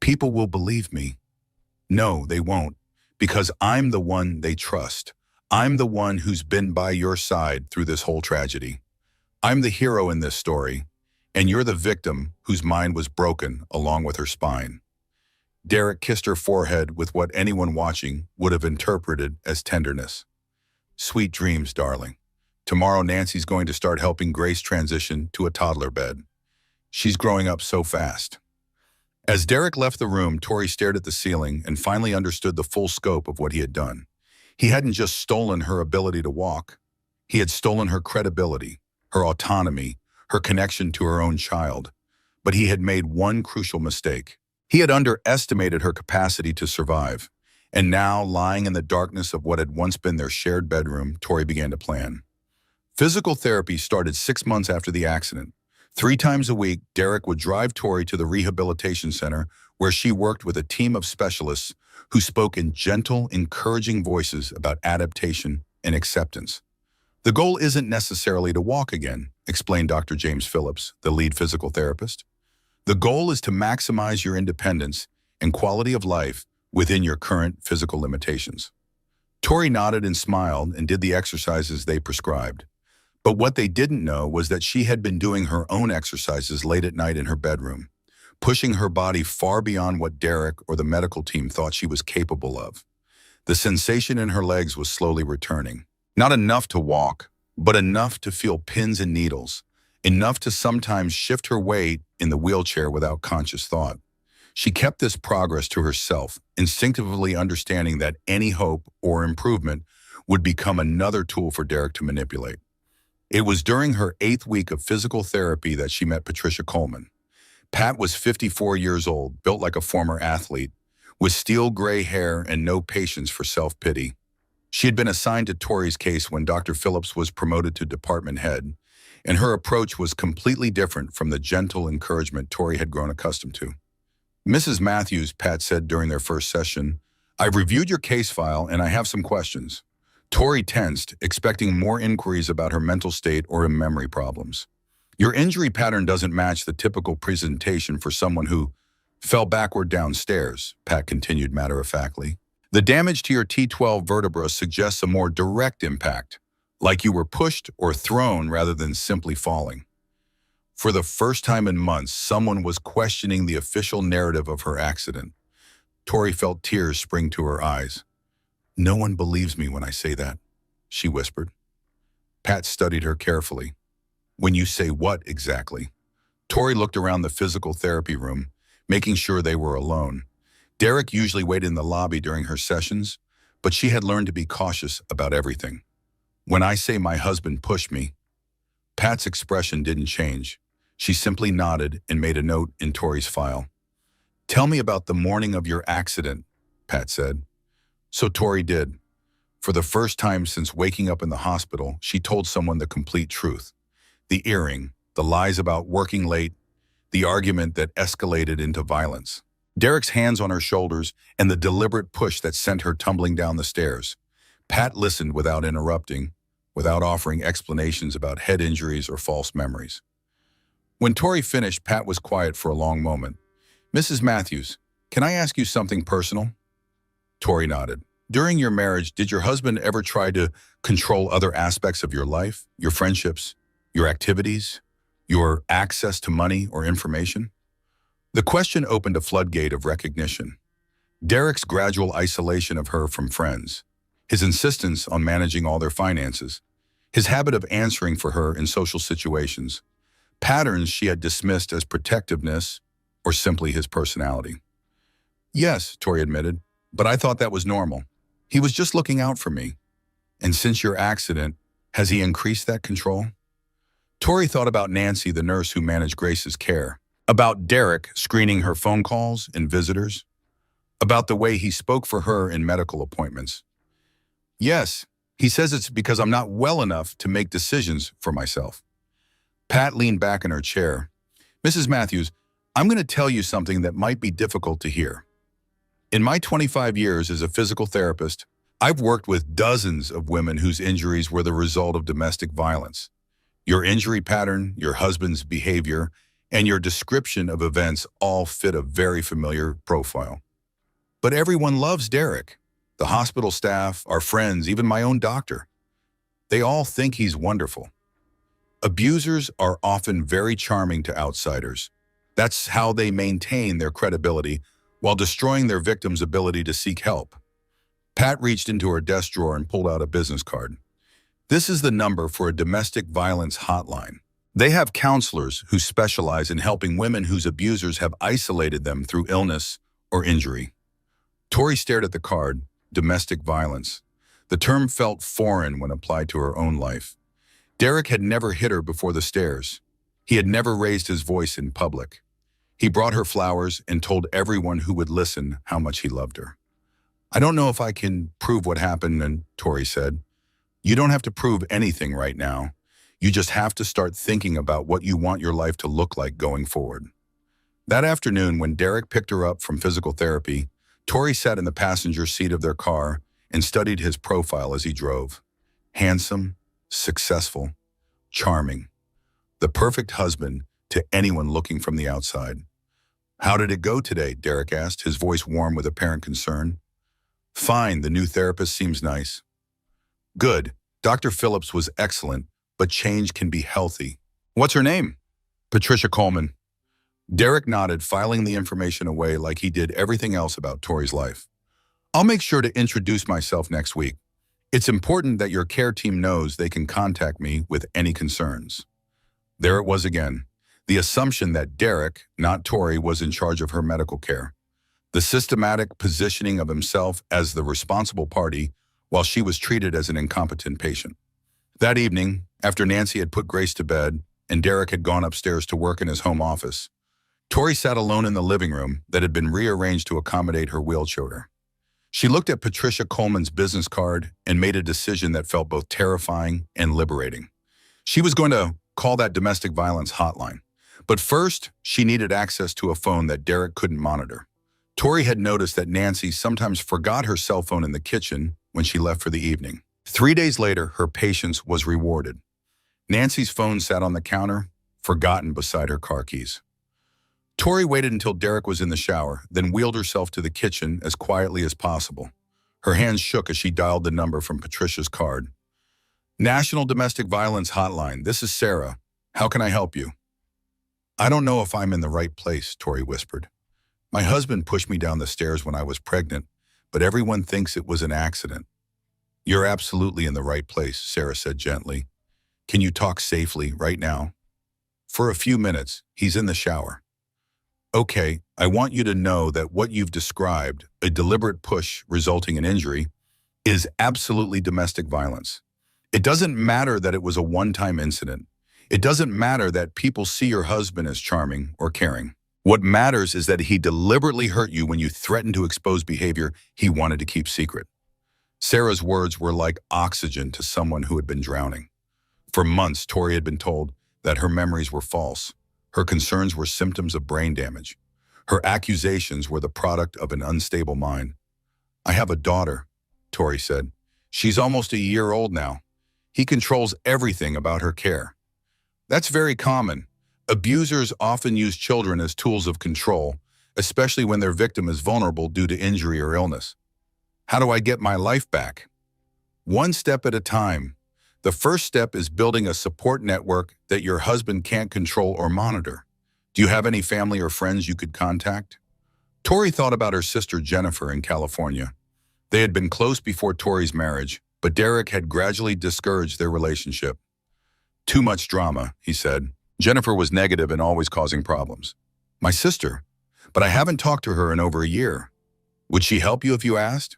"People will believe me." "No, they won't, because I'm the one they trust. I'm the one who's been by your side through this whole tragedy. I'm the hero in this story, and you're the victim whose mind was broken along with her spine." Derek kissed her forehead with what anyone watching would have interpreted as tenderness. "Sweet dreams, darling. Tomorrow Nancy's going to start helping Grace transition to a toddler bed. She's growing up so fast." As Derek left the room, Tori stared at the ceiling and finally understood the full scope of what he had done. He hadn't just stolen her ability to walk. He had stolen her credibility, her autonomy, her connection to her own child. But he had made one crucial mistake. He had underestimated her capacity to survive. And now, lying in the darkness of what had once been their shared bedroom, Tori began to plan. Physical therapy started 6 months after the accident. 3 times a week, Derek would drive Tori to the rehabilitation center where she worked with a team of specialists who spoke in gentle, encouraging voices about adaptation and acceptance. "The goal isn't necessarily to walk again," explained Dr. James Phillips, the lead physical therapist. "The goal is to maximize your independence and quality of life within your current physical limitations." Tori nodded and smiled and did the exercises they prescribed. But what they didn't know was that she had been doing her own exercises late at night in her bedroom, pushing her body far beyond what Derek or the medical team thought she was capable of. The sensation in her legs was slowly returning. Not enough to walk, but enough to feel pins and needles, enough to sometimes shift her weight in the wheelchair without conscious thought. She kept this progress to herself, instinctively understanding that any hope or improvement would become another tool for Derek to manipulate. It was during her 8th week of physical therapy that she met Patricia Coleman. Pat was 54 years old, built like a former athlete, with steel gray hair and no patience for self-pity. She had been assigned to Tori's case when Dr. Phillips was promoted to department head, and her approach was completely different from the gentle encouragement Tori had grown accustomed to. "Mrs. Matthews," Pat said during their first session, "I've reviewed your case file and I have some questions." Tori tensed, expecting more inquiries about her mental state or memory problems. "Your injury pattern doesn't match the typical presentation for someone who fell backward downstairs," Pat continued matter-of-factly. "The damage to your T12 vertebra suggests a more direct impact, like you were pushed or thrown rather than simply falling." For the first time in months, someone was questioning the official narrative of her accident. Tori felt tears spring to her eyes. "No one believes me when I say that," she whispered. Pat studied her carefully. "When you say what exactly?" Tori looked around the physical therapy room, making sure they were alone. Derek usually waited in the lobby during her sessions, but she had learned to be cautious about everything. "When I say my husband pushed me." Pat's expression didn't change. She simply nodded and made a note in Tori's file. "Tell me about the morning of your accident," Pat said. So Tori did. For the first time since waking up in the hospital, she told someone the complete truth. The earring, the lies about working late, the argument that escalated into violence. Derek's hands on her shoulders and the deliberate push that sent her tumbling down the stairs. Pat listened without interrupting, without offering explanations about head injuries or false memories. When Tori finished, Pat was quiet for a long moment. "Mrs. Matthews, can I ask you something personal?" Tori nodded. "During your marriage, did your husband ever try to control other aspects of your life, your friendships, your activities, your access to money or information?" The question opened a floodgate of recognition. Derek's gradual isolation of her from friends, his insistence on managing all their finances, his habit of answering for her in social situations, patterns she had dismissed as protectiveness or simply his personality. "Yes," Tori admitted, "but I thought that was normal. He was just looking out for me." "And since your accident, has he increased that control?" Tori thought about Nancy, the nurse who managed Grace's care, about Derek screening her phone calls and visitors, about the way he spoke for her in medical appointments. "Yes, he says it's because I'm not well enough to make decisions for myself." Pat leaned back in her chair. "Mrs. Matthews, I'm going to tell you something that might be difficult to hear. In my 25 years as a physical therapist, I've worked with dozens of women whose injuries were the result of domestic violence. Your injury pattern, your husband's behavior, and your description of events all fit a very familiar profile. But everyone loves Derek. The hospital staff, our friends, even my own doctor. They all think he's wonderful. Abusers are often very charming to outsiders. That's how they maintain their credibility while destroying their victim's ability to seek help." Pat reached into her desk drawer and pulled out a business card. "This is the number for a domestic violence hotline. They have counselors who specialize in helping women whose abusers have isolated them through illness or injury." Tori stared at the card, domestic violence. The term felt foreign when applied to her own life. Derek had never hit her before the stairs. He had never raised his voice in public. He brought her flowers and told everyone who would listen how much he loved her. "I don't know if I can prove what happened," and Tori said. "You don't have to prove anything right now. You just have to start thinking about what you want your life to look like going forward." That afternoon, when Derek picked her up from physical therapy, Tori sat in the passenger seat of their car and studied his profile as he drove. Handsome, successful, charming. The perfect husband to anyone looking from the outside. "How did it go today?" Derek asked, his voice warm with apparent concern. "Fine, the new therapist seems nice." "Good. Dr. Phillips was excellent, but change can be healthy." "What's her name?" "Patricia Coleman." Derek nodded, filing the information away like he did everything else about Tori's life. "I'll make sure to introduce myself next week. It's important that your care team knows they can contact me with any concerns." There it was again. The assumption that Derek, not Tori, was in charge of her medical care. The systematic positioning of himself as the responsible party while she was treated as an incompetent patient. That evening, after Nancy had put Grace to bed and Derek had gone upstairs to work in his home office, Tori sat alone in the living room that had been rearranged to accommodate her wheelchair. She looked at Patricia Coleman's business card and made a decision that felt both terrifying and liberating. She was going to call that domestic violence hotline. But first, she needed access to a phone that Derek couldn't monitor. Tori had noticed that Nancy sometimes forgot her cell phone in the kitchen when she left for the evening. 3 days later, her patience was rewarded. Nancy's phone sat on the counter, forgotten beside her car keys. Tori waited until Derek was in the shower, then wheeled herself to the kitchen as quietly as possible. Her hands shook as she dialed the number from Patricia's card. National Domestic Violence Hotline, this is Sarah. How can I help you? I don't know if I'm in the right place, Tori whispered. My husband pushed me down the stairs when I was pregnant, but everyone thinks it was an accident. You're absolutely in the right place, Sarah said gently. Can you talk safely right now? For a few minutes, he's in the shower. Okay, I want you to know that what you've described, a deliberate push resulting in injury, is absolutely domestic violence. It doesn't matter that it was a one-time incident. It doesn't matter that people see your husband as charming or caring. What matters is that he deliberately hurt you when you threatened to expose behavior he wanted to keep secret. Sarah's words were like oxygen to someone who had been drowning. For months, Tori had been told that her memories were false. Her concerns were symptoms of brain damage. Her accusations were the product of an unstable mind. I have a daughter, Tori said. She's almost a year old now. He controls everything about her care. That's very common. Abusers often use children as tools of control, especially when their victim is vulnerable due to injury or illness. How do I get my life back? One step at a time. The first step is building a support network that your husband can't control or monitor. Do you have any family or friends you could contact? Tori thought about her sister Jennifer in California. They had been close before Tori's marriage, but Derek had gradually discouraged their relationship. Too much drama, he said. Jennifer was negative and always causing problems. My sister, but I haven't talked to her in over a year. Would she help you if you asked?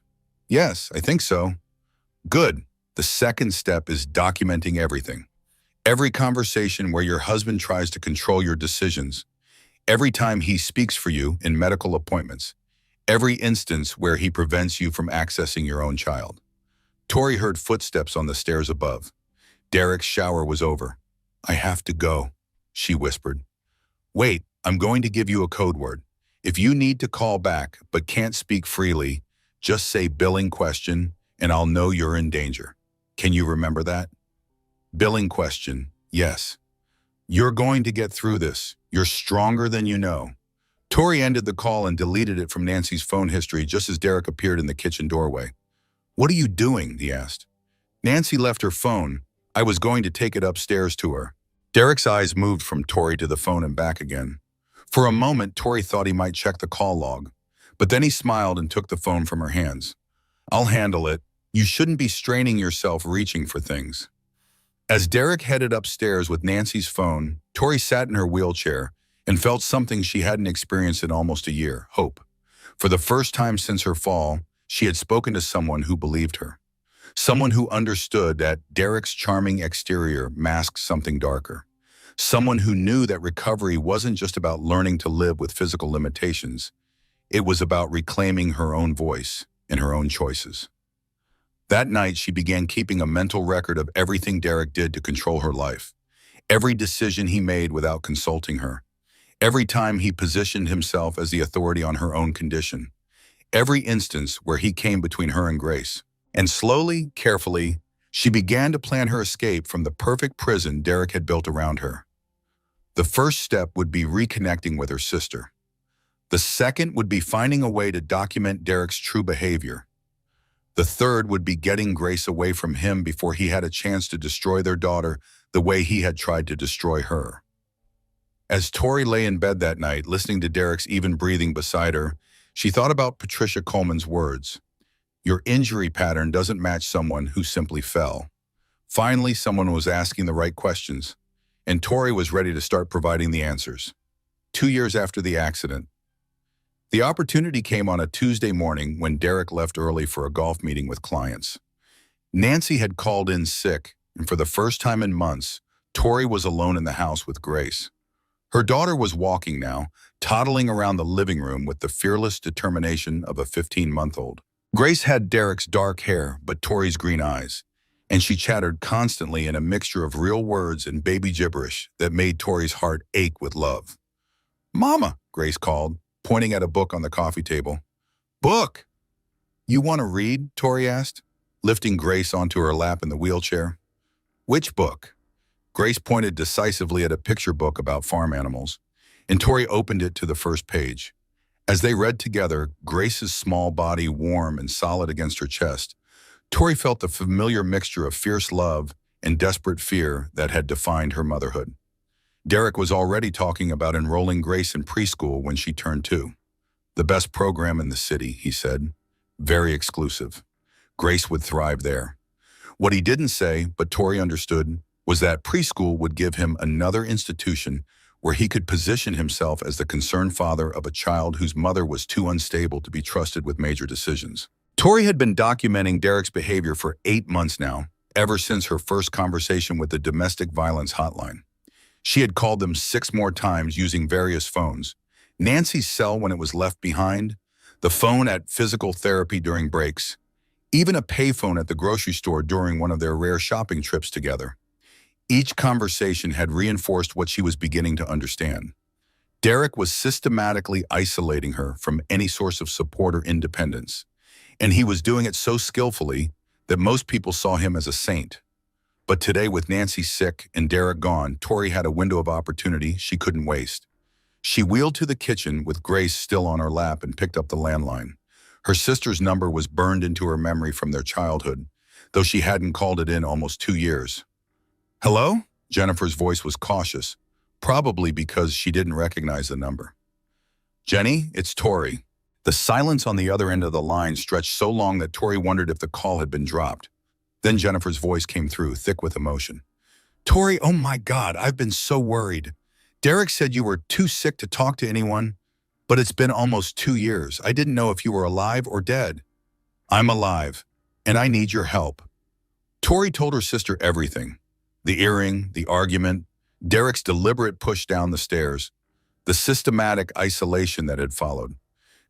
Yes, I think so. Good. The second step is documenting everything. Every conversation where your husband tries to control your decisions, every time he speaks for you in medical appointments, every instance where he prevents you from accessing your own child. Tori heard footsteps on the stairs above. Derek's shower was over. I have to go, she whispered. Wait, I'm going to give you a code word. If you need to call back but can't speak freely, just say billing question and I'll know you're in danger. Can you remember that? Billing question, yes. You're going to get through this. You're stronger than you know. Tori ended the call and deleted it from Nancy's phone history just as Derek appeared in the kitchen doorway. What are you doing? He asked. Nancy left her phone. I was going to take it upstairs to her. Derek's eyes moved from Tori to the phone and back again. For a moment, Tori thought he might check the call log, but then he smiled and took the phone from her hands. I'll handle it. You shouldn't be straining yourself reaching for things. As Derek headed upstairs with Nancy's phone, Tori sat in her wheelchair and felt something she hadn't experienced in almost a year, hope. For the first time since her fall, she had spoken to someone who believed her. Someone who understood that Derek's charming exterior masked something darker. Someone who knew that recovery wasn't just about learning to live with physical limitations. It was about reclaiming her own voice and her own choices. That night, she began keeping a mental record of everything Derek did to control her life. Every decision he made without consulting her. Every time he positioned himself as the authority on her own condition. Every instance where he came between her and grace. And slowly, carefully, she began to plan her escape from the perfect prison Derek had built around her. The first step would be reconnecting with her sister. The second would be finding a way to document Derek's true behavior. The third would be getting Grace away from him before he had a chance to destroy their daughter the way he had tried to destroy her. As Tori lay in bed that night, listening to Derek's even breathing beside her, she thought about Patricia Coleman's words. Your injury pattern doesn't match someone who simply fell. Finally, someone was asking the right questions, and Tori was ready to start providing the answers. 2 years after the accident, the opportunity came on a Tuesday morning when Derek left early for a golf meeting with clients. Nancy had called in sick, and for the first time in months, Tori was alone in the house with Grace. Her daughter was walking now, toddling around the living room with the fearless determination of a 15-month-old. Grace had Derek's dark hair but Tori's green eyes, and she chattered constantly in a mixture of real words and baby gibberish that made Tori's heart ache with love. "Mama," Grace called, pointing at a book on the coffee table. "Book! You want to read?" Tori asked, lifting Grace onto her lap in the wheelchair. "Which book?" Grace pointed decisively at a picture book about farm animals, and Tori opened it to the first page. As they read together, Grace's small body warm and solid against her chest, Tori felt the familiar mixture of fierce love and desperate fear that had defined her motherhood. Derek was already talking about enrolling Grace in preschool when she turned 2. "The best program in the city," he said. "Very exclusive. Grace would thrive there." What he didn't say, but Tori understood, was that preschool would give him another institution where he could position himself as the concerned father of a child whose mother was too unstable to be trusted with major decisions. Tori had been documenting Derek's behavior for 8 months now, ever since her first conversation with the domestic violence hotline. She had called them 6 more times using various phones: Nancy's cell when it was left behind, the phone at physical therapy during breaks, even a payphone at the grocery store during one of their rare shopping trips together. Each conversation had reinforced what she was beginning to understand. Derek was systematically isolating her from any source of support or independence, and he was doing it so skillfully that most people saw him as a saint. But today, with Nancy sick and Derek gone, Tori had a window of opportunity she couldn't waste. She wheeled to the kitchen with Grace still on her lap and picked up the landline. Her sister's number was burned into her memory from their childhood, though she hadn't called it in almost 2 years. "Hello?" Jennifer's voice was cautious, probably because she didn't recognize the number. "Jenny, it's Tori." The silence on the other end of the line stretched so long that Tori wondered if the call had been dropped. Then Jennifer's voice came through, thick with emotion. "Tori, oh my God, I've been so worried. Derek said you were too sick to talk to anyone, but it's been almost 2 years. I didn't know if you were alive or dead." "I'm alive, and I need your help." Tori told her sister everything. The earring, the argument, Derek's deliberate push down the stairs, the systematic isolation that had followed,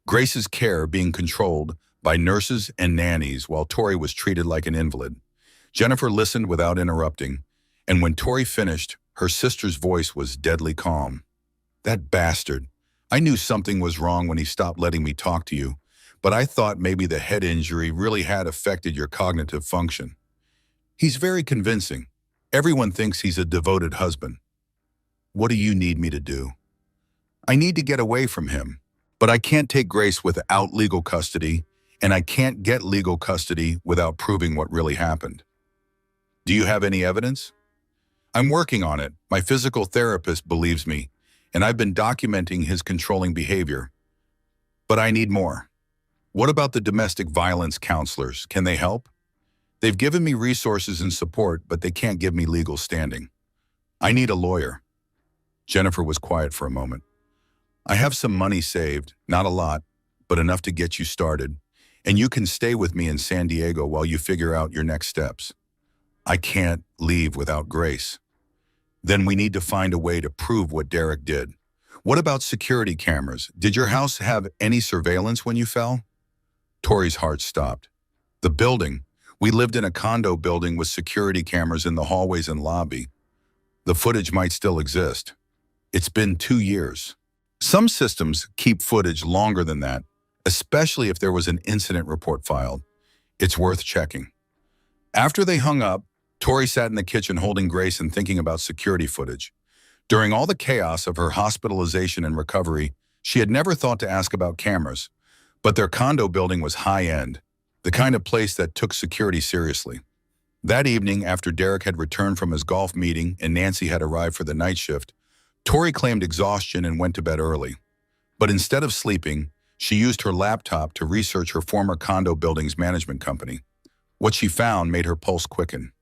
Grace's care being controlled by nurses and nannies while Tori was treated like an invalid. Jennifer listened without interrupting, and when Tori finished, her sister's voice was deadly calm. "That bastard. I knew something was wrong when he stopped letting me talk to you, but I thought maybe the head injury really had affected your cognitive function. He's very convincing. Everyone thinks he's a devoted husband. What do you need me to do?" "I need to get away from him, but I can't take Grace without legal custody, and I can't get legal custody without proving what really happened." "Do you have any evidence?" "I'm working on it. My physical therapist believes me, and I've been documenting his controlling behavior. But I need more." "What about the domestic violence counselors? Can they help?" "They've given me resources and support, but they can't give me legal standing. I need a lawyer." Jennifer was quiet for a moment. "I have some money saved, not a lot, but enough to get you started, and you can stay with me in San Diego while you figure out your next steps." "I can't leave without Grace." "Then we need to find a way to prove what Derek did. What about security cameras? Did your house have any surveillance when you fell?" Tori's heart stopped. "The building. We lived in a condo building with security cameras in the hallways and lobby. The footage might still exist. It's been 2 years. Some systems keep footage longer than that, especially if there was an incident report filed. It's worth checking." After they hung up, Tori sat in the kitchen holding Grace and thinking about security footage. During all the chaos of her hospitalization and recovery, she had never thought to ask about cameras, but their condo building was high-end, the kind of place that took security seriously. That evening, after Derek had returned from his golf meeting and Nancy had arrived for the night shift, Tori claimed exhaustion and went to bed early. But instead of sleeping, she used her laptop to research her former condo building's management company. What she found made her pulse quicken.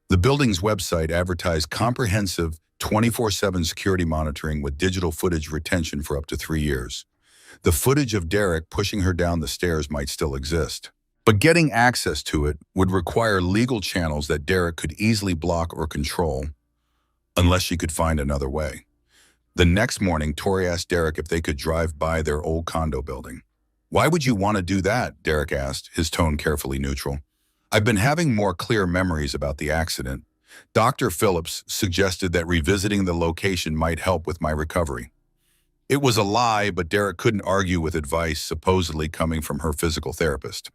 The building's website advertised comprehensive 24/7 security monitoring with digital footage retention for up to 3 years. The footage of Derek pushing her down the stairs might still exist, but getting access to it would require legal channels that Derek could easily block or control, unless she could find another way. The next morning, Tori asked Derek if they could drive by their old condo building. "Why would you want to do that?" Derek asked, his tone carefully neutral. "I've been having more clear memories about the accident. Dr. Phillips suggested that revisiting the location might help with my recovery." It was a lie, but Derek couldn't argue with advice supposedly coming from her physical therapist.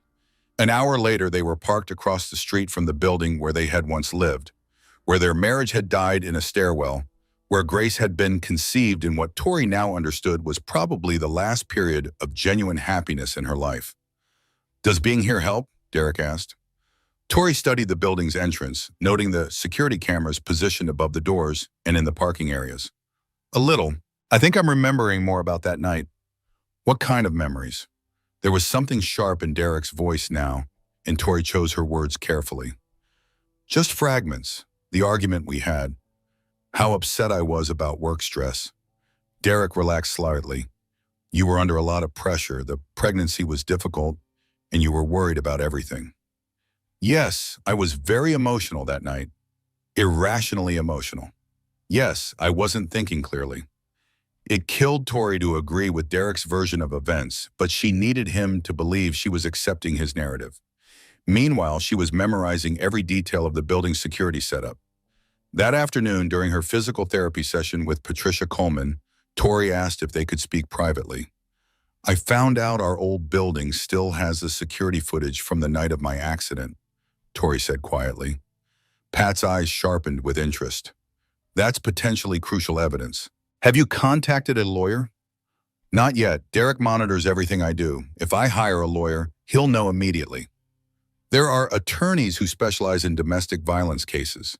An hour later, they were parked across the street from the building where they had once lived, where their marriage had died in a stairwell, where Grace had been conceived in what Tori now understood was probably the last period of genuine happiness in her life. "Does being here help?" Derek asked. Tori studied the building's entrance, noting the security cameras positioned above the doors and in the parking areas. "A little. I think I'm remembering more about that night." "What kind of memories?" There was something sharp in Derek's voice now, and Tori chose her words carefully. "Just fragments. The argument we had. How upset I was about work stress." Derek relaxed slightly. "You were under a lot of pressure. The pregnancy was difficult, and you were worried about everything." "Yes, I was very emotional that night. Irrationally emotional. Yes, I wasn't thinking clearly." It killed Tori to agree with Derek's version of events, but she needed him to believe she was accepting his narrative. Meanwhile, she was memorizing every detail of the building's security setup. That afternoon, during her physical therapy session with Patricia Coleman, Tori asked if they could speak privately. "I found out our old building still has the security footage from the night of my accident," Tori said quietly. Pat's eyes sharpened with interest. "That's potentially crucial evidence. Have you contacted a lawyer?" "Not yet. Derek monitors everything I do. If I hire a lawyer, he'll know immediately." There are attorneys who specialize in domestic violence cases.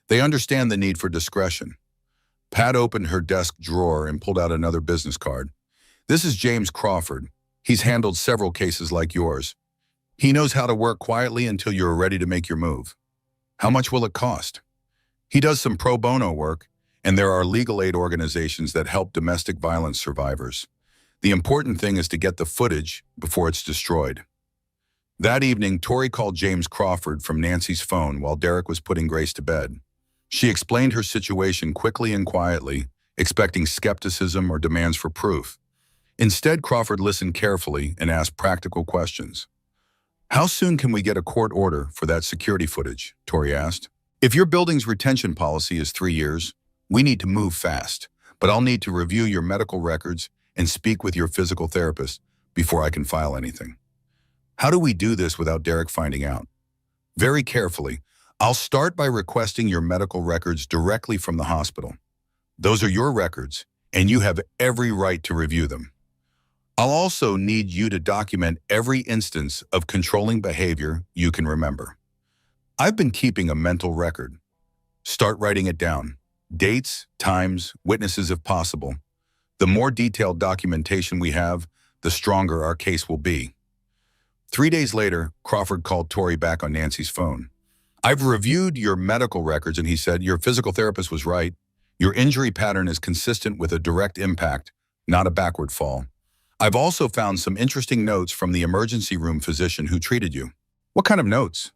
They understand the need for discretion. Pat opened her desk drawer and pulled out another business card. "This is James Crawford. He's handled several cases like yours. He knows how to work quietly until you're ready to make your move." "How much will it cost?" "He does some pro bono work, and there are legal aid organizations that help domestic violence survivors. The important thing is to get the footage before it's destroyed." That evening, Tori called James Crawford from Nancy's phone while Derek was putting Grace to bed. She explained her situation quickly and quietly, expecting skepticism or demands for proof. Instead, Crawford listened carefully and asked practical questions. "How soon can we get a court order for that security footage?" Tori asked. "If your building's retention policy is 3 years, we need to move fast, but I'll need to review your medical records and speak with your physical therapist before I can file anything." "How do we do this without Derek finding out?" "Very carefully. I'll start by requesting your medical records directly from the hospital. Those are your records, and you have every right to review them. I'll also need you to document every instance of controlling behavior you can remember. I've been keeping a mental record. Start writing it down. Dates, times, witnesses if possible. The more detailed documentation we have, the stronger our case will be." 3 days later, Crawford called Tori back on Nancy's phone. "I've reviewed your medical records," and he said, "your physical therapist was right. Your injury pattern is consistent with a direct impact, not a backward fall. I've also found some interesting notes from the emergency room physician who treated you." "What kind of notes?"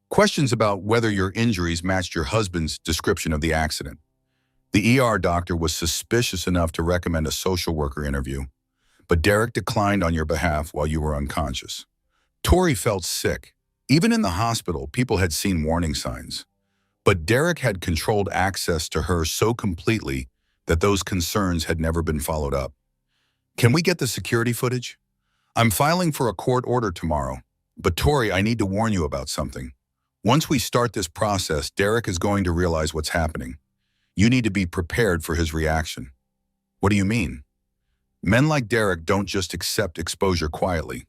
"Questions about whether your injuries matched your husband's description of the accident. The ER doctor was suspicious enough to recommend a social worker interview, but Derek declined on your behalf while you were unconscious." Tori felt sick. Even in the hospital, people had seen warning signs. But Derek had controlled access to her so completely that those concerns had never been followed up. "Can we get the security footage?" "I'm filing for a court order tomorrow. But Tori, I need to warn you about something. Once we start this process, Derek is going to realize what's happening. You need to be prepared for his reaction." "What do you mean?" "Men like Derek don't just accept exposure quietly.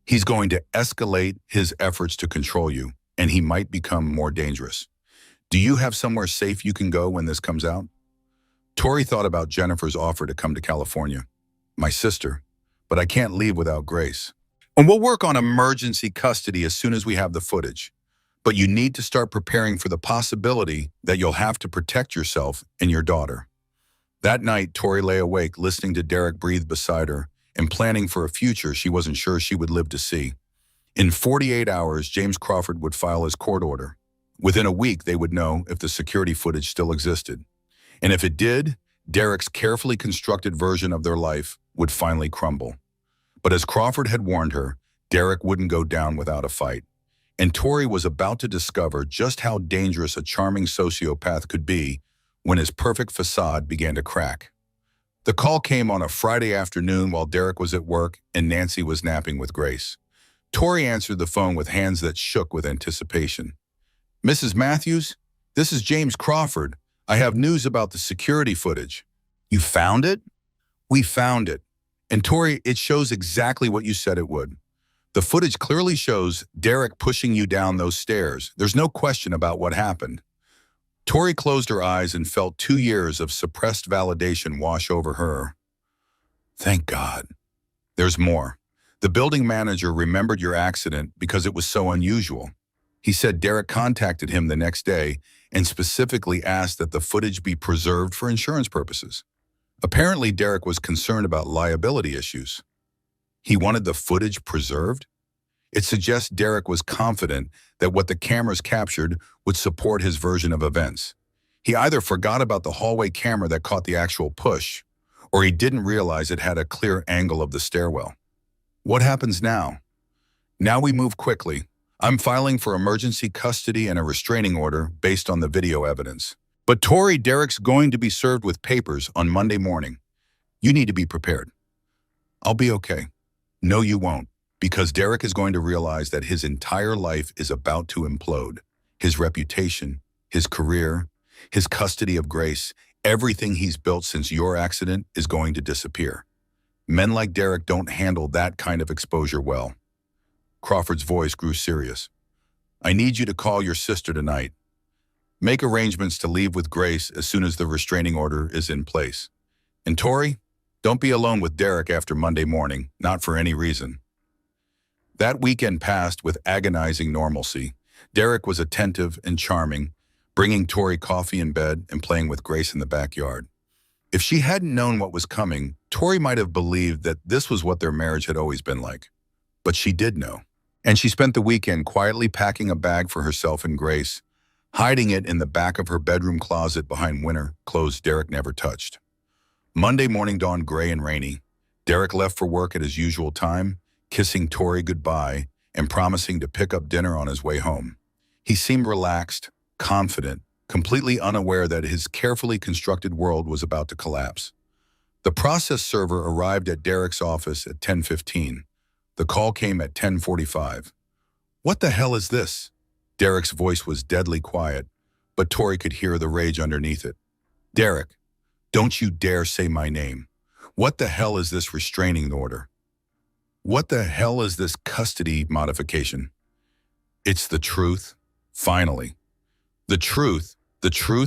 He's going to escalate his efforts to control you, and he might become more dangerous. Do you have somewhere safe you can go when this comes out?" Tori thought about Jennifer's offer to come to California. "My sister, but I can't leave without Grace. And we'll work on emergency custody as soon as we have the footage. But you need to start preparing for the possibility that you'll have to protect yourself and your daughter." That night, Tori lay awake, listening to Derek breathe beside her and planning for a future she wasn't sure she would live to see. In 48 hours, James Crawford would file his court order. Within a week, they would know if the security footage still existed. And if it did, Derek's carefully constructed version of their life would finally crumble. But as Crawford had warned her, Derek wouldn't go down without a fight. And Tori was about to discover just how dangerous a charming sociopath could be when his perfect facade began to crack. The call came on a Friday afternoon while Derek was at work and Nancy was napping with Grace. Tori answered the phone with hands that shook with anticipation. "Mrs. Matthews, this is James Crawford. I have news about the security footage." "You found it?" "We found it. And Tori, it shows exactly what you said it would. The footage clearly shows Derek pushing you down those stairs. There's no question about what happened." Tori closed her eyes and felt 2 years of suppressed validation wash over her. "Thank God." "There's more. The building manager remembered your accident because it was so unusual. He said Derek contacted him the next day and specifically asked that the footage be preserved for insurance purposes. Apparently, Derek was concerned about liability issues. He wanted the footage preserved? It suggests Derek was confident that what the cameras captured would support his version of events. He either forgot about the hallway camera that caught the actual push, or he didn't realize it had a clear angle of the stairwell. What happens now? Now we move quickly. I'm filing for emergency custody and a restraining order based on the video evidence. But Tori, Derek's going to be served with papers on Monday morning. You need to be prepared." "I'll be okay." "No, you won't, because Derek is going to realize that his entire life is about to implode. His reputation, his career, his custody of Grace, everything he's built since your accident is going to disappear. Men like Derek don't handle that kind of exposure well." Crawford's voice grew serious. "I need you to call your sister tonight. Make arrangements to leave with Grace as soon as the restraining order is in place. And Tori, don't be alone with Derek after Monday morning, not for any reason." That weekend passed with agonizing normalcy. Derek was attentive and charming, bringing Tori coffee in bed and playing with Grace in the backyard. If she hadn't known what was coming, Tori might have believed that this was what their marriage had always been like. But she did know. And she spent the weekend quietly packing a bag for herself and Grace, hiding it in the back of her bedroom closet behind winter clothes Derek never touched. Monday morning dawned gray and rainy. Derek left for work at his usual time, kissing Tori goodbye and promising to pick up dinner on his way home. He seemed relaxed, confident, completely unaware that his carefully constructed world was about to collapse. The process server arrived at Derek's office at 10:15. The call came at 10:45. "What the hell is this?" Derek's voice was deadly quiet, but Tori could hear the rage underneath it. "Derek, don't you dare say my name. What the hell is this restraining order? What the hell is this custody modification?" "It's the truth, finally. The truth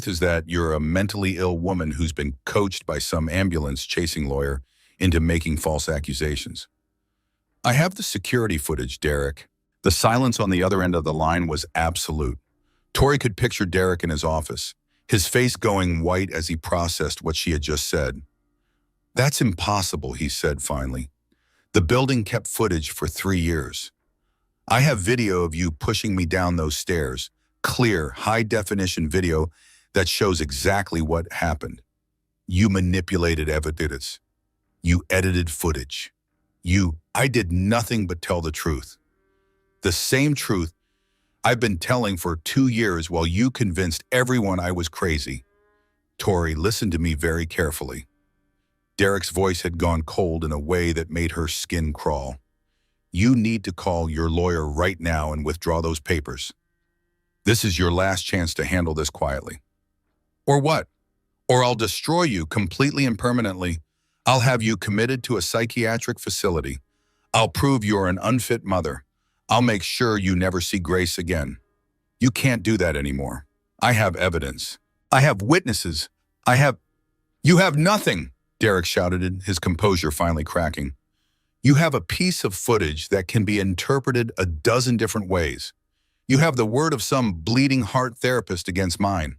is that you're a mentally ill woman who's been coached by some ambulance-chasing lawyer into making false accusations." "I have the security footage, Derek." The silence on the other end of the line was absolute. Tori could picture Derek in his office, his face going white as he processed what she had just said. "That's impossible," he said finally. "The building kept footage for 3 years. I have video of you pushing me down those stairs, clear, high-definition video that shows exactly what happened. You manipulated evidence. You edited footage. I did nothing but tell the truth. The same truth I've been telling for 2 years while you convinced everyone I was crazy." "Tori, listen to me very carefully." Derek's voice had gone cold in a way that made her skin crawl. "You need to call your lawyer right now and withdraw those papers. This is your last chance to handle this quietly." "Or what? Or I'll destroy you completely and permanently. I'll have you committed to a psychiatric facility. I'll prove you're an unfit mother. I'll make sure you never see Grace again. You can't do that anymore. I have evidence. I have witnesses. You have nothing," Derek shouted, his composure finally cracking. "You have a piece of footage that can be interpreted a dozen different ways. You have the word of some bleeding heart therapist against mine.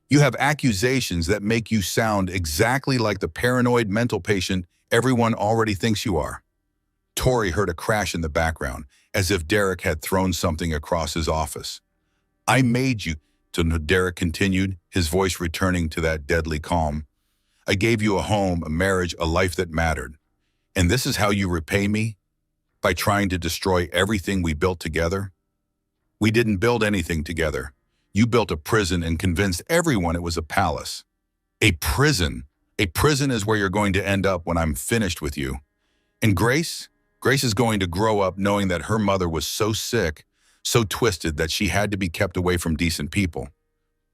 You have accusations that make you sound exactly like the paranoid mental patient everyone already thinks you are." Tori heard a crash in the background, as if Derek had thrown something across his office. "I made you," Derek continued, his voice returning to that deadly calm. I gave you a home, a marriage, a life that mattered. And this is how you repay me? By trying to destroy everything we built together? We didn't build anything together. You built a prison and convinced everyone it was a palace. A prison? A prison is where you're going to end up when I'm finished with you. And Grace? Grace is going to grow up knowing that her mother was so sick, so twisted that she had to be kept away from decent people.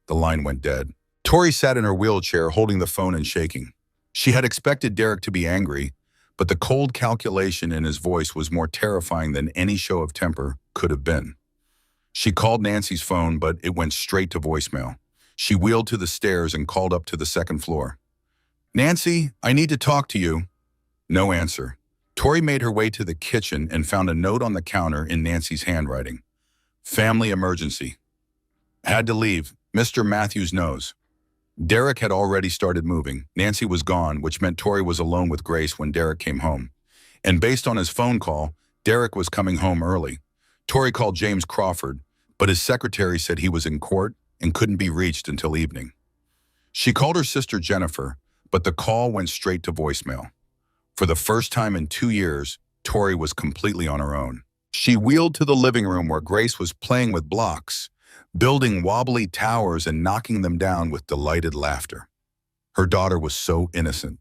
The line went dead. Tori sat in her wheelchair holding the phone and shaking. She had expected Derek to be angry, but the cold calculation in his voice was more terrifying than any show of temper could have been. She called Nancy's phone, but it went straight to voicemail. She wheeled to the stairs and called up to the second floor. "Nancy, I need to talk to you." No answer. Tori made her way to the kitchen and found a note on the counter in Nancy's handwriting. "Family emergency. Had to leave. Mr. Matthews knows." Derek had already started moving. Nancy was gone, which meant Tori was alone with Grace when Derek came home. And based on his phone call, Derek was coming home early. Tori called James Crawford, but his secretary said he was in court and couldn't be reached until evening. She called her sister Jennifer, but the call went straight to voicemail. For the first time in 2 years, Tori was completely on her own. She wheeled to the living room where Grace was playing with blocks, building wobbly towers and knocking them down with delighted laughter. Her daughter was so innocent,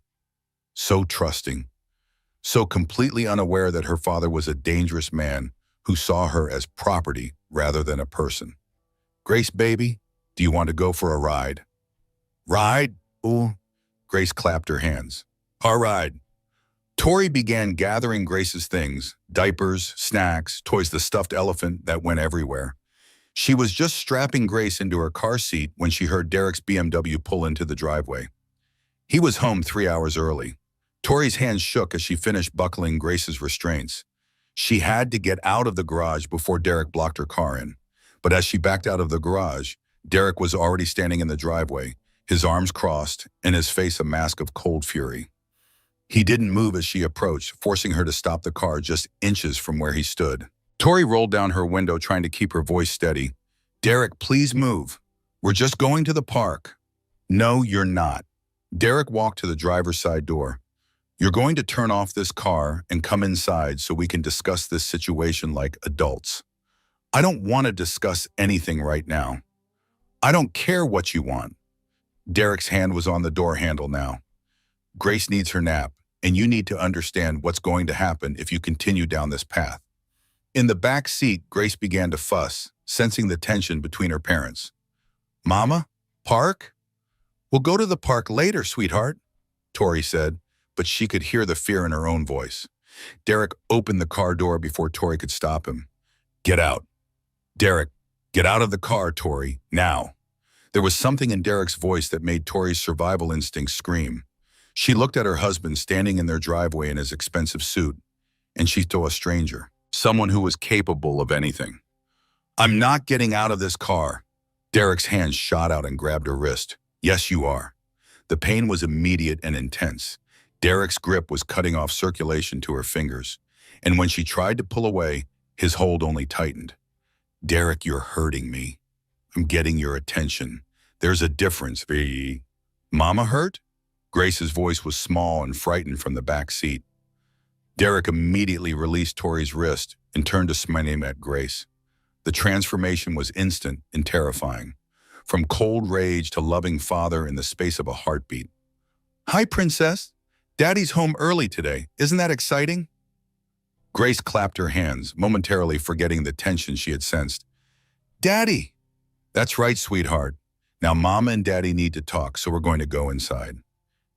so trusting, so completely unaware that her father was a dangerous man who saw her as property rather than a person. "Grace, baby, do you want to go for a ride?" "Ride? Ooh." Grace clapped her hands. "All right." Tori began gathering Grace's things, diapers, snacks, toys, the stuffed elephant that went everywhere. She was just strapping Grace into her car seat when she heard Derek's BMW pull into the driveway. He was home 3 hours early. Tori's hands shook as she finished buckling Grace's restraints. She had to get out of the garage before Derek blocked her car in. But as she backed out of the garage, Derek was already standing in the driveway, his arms crossed and his face a mask of cold fury. He didn't move as she approached, forcing her to stop the car just inches from where he stood. Tori rolled down her window, trying to keep her voice steady. "Derek, please move. We're just going to the park." "No, you're not." Derek walked to the driver's side door. "You're going to turn off this car and come inside so we can discuss this situation like adults." "I don't want to discuss anything right now." "I don't care what you want." Derek's hand was on the door handle now. "Grace needs her nap, and you need to understand what's going to happen if you continue down this path." In the back seat, Grace began to fuss, sensing the tension between her parents. "Mama? Park?" "We'll go to the park later, sweetheart," Tori said, but she could hear the fear in her own voice. Derek opened the car door before Tori could stop him. "Get out." "Derek, get out of the car, Tori, now." There was something in Derek's voice that made Tori's survival instinct scream. She looked at her husband standing in their driveway in his expensive suit, and she saw a stranger, someone who was capable of anything. "I'm not getting out of this car." Derek's hand shot out and grabbed her wrist. "Yes, you are." The pain was immediate and intense. Derek's grip was cutting off circulation to her fingers, and when she tried to pull away, his hold only tightened. "Derek, you're hurting me. I'm getting your attention. There's a difference, V." "Mama hurt?" Grace's voice was small and frightened from the back seat. Derek immediately released Tori's wrist and turned to smile at Grace. The transformation was instant and terrifying, from cold rage to loving father in the space of a heartbeat. "Hi, Princess. Daddy's home early today. Isn't that exciting?" Grace clapped her hands, momentarily forgetting the tension she had sensed. "Daddy!" "That's right, sweetheart. Now Mama and Daddy need to talk, so we're going to go inside."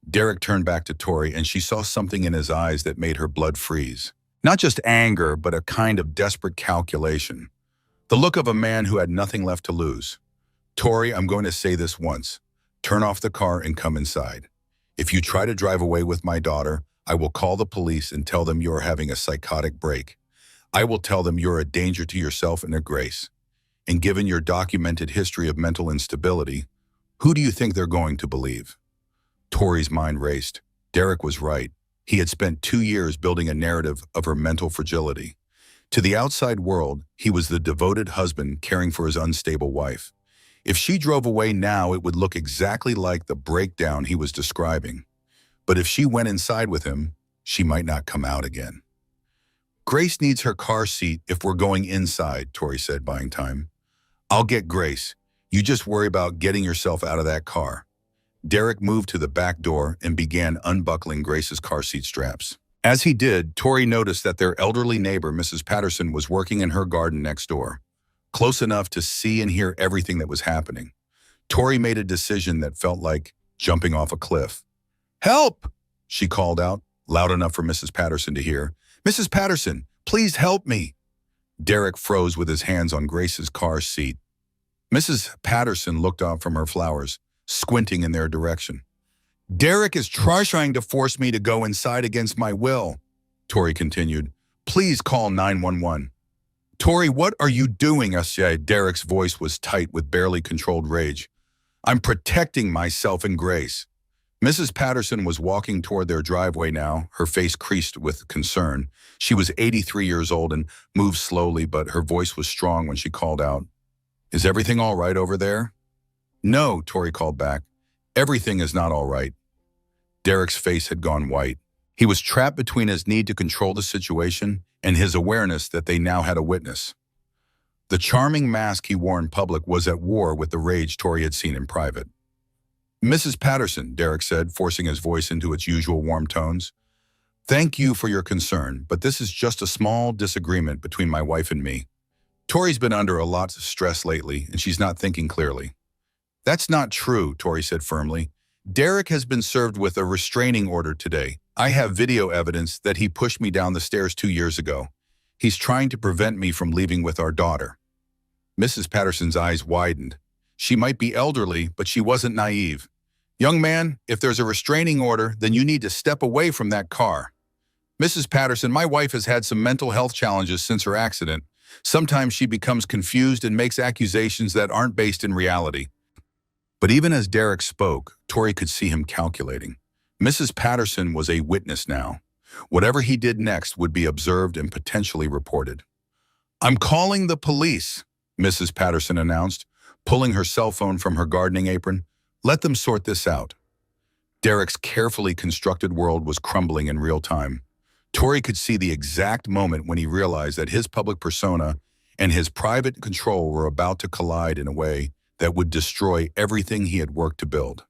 Derek turned back to Tori, and she saw something in his eyes that made her blood freeze. Not just anger, but a kind of desperate calculation. The look of a man who had nothing left to lose. "Tori, I'm going to say this once. Turn off the car and come inside. If you try to drive away with my daughter, I will call the police and tell them you're having a psychotic break. I will tell them you're a danger to yourself and to Grace. And given your documented history of mental instability, who do you think they're going to believe?" Tori's mind raced. Derek was right. He had spent 2 years building a narrative of her mental fragility. To the outside world, he was the devoted husband caring for his unstable wife. If she drove away now, it would look exactly like the breakdown he was describing. But if she went inside with him, she might not come out again. Grace needs her car seat if we're going inside, Tori said, buying time. I'll get Grace. You just worry about getting yourself out of that car. Derek moved to the back door and began unbuckling Grace's car seat straps. As he did, Tori noticed that their elderly neighbor, Mrs. Patterson, was working in her garden next door, close enough to see and hear everything that was happening. Tori made a decision that felt like jumping off a cliff. "Help!" she called out, loud enough for Mrs. Patterson to hear. "Mrs. Patterson, please help me." Derek froze with his hands on Grace's car seat. Mrs. Patterson looked up from her flowers, squinting in their direction. "Derek is trying to force me to go inside against my will," Tori continued. "Please call 911. "Tori, what are you doing?" Derek's voice was tight with barely controlled rage. "I'm protecting myself and Grace." Mrs. Patterson was walking toward their driveway now, her face creased with concern. She was 83 years old and moved slowly, but her voice was strong when she called out, "Is everything all right over there?" "No," Tori called back. "Everything is not all right." Derek's face had gone white. He was trapped between his need to control the situation and his awareness that they now had a witness. The charming mask he wore in public was at war with the rage Tori had seen in private. "Mrs. Patterson," Derek said, forcing his voice into its usual warm tones. "Thank you for your concern, but this is just a small disagreement between my wife and me. Tori's been under a lot of stress lately, and she's not thinking clearly." "That's not true," Tori said firmly. "Derek has been served with a restraining order today. I have video evidence that he pushed me down the stairs 2 years ago. He's trying to prevent me from leaving with our daughter." Mrs. Patterson's eyes widened. She might be elderly, but she wasn't naive. "Young man, if there's a restraining order, then you need to step away from that car." "Mrs. Patterson, my wife has had some mental health challenges since her accident. Sometimes she becomes confused and makes accusations that aren't based in reality." But even as Derek spoke, Tori could see him calculating. Mrs. Patterson was a witness now. Whatever he did next would be observed and potentially reported. "I'm calling the police," Mrs. Patterson announced, pulling her cell phone from her gardening apron. "Let them sort this out." Derek's carefully constructed world was crumbling in real time. Tori could see the exact moment when he realized that his public persona and his private control were about to collide in a way that would destroy everything he had worked to build.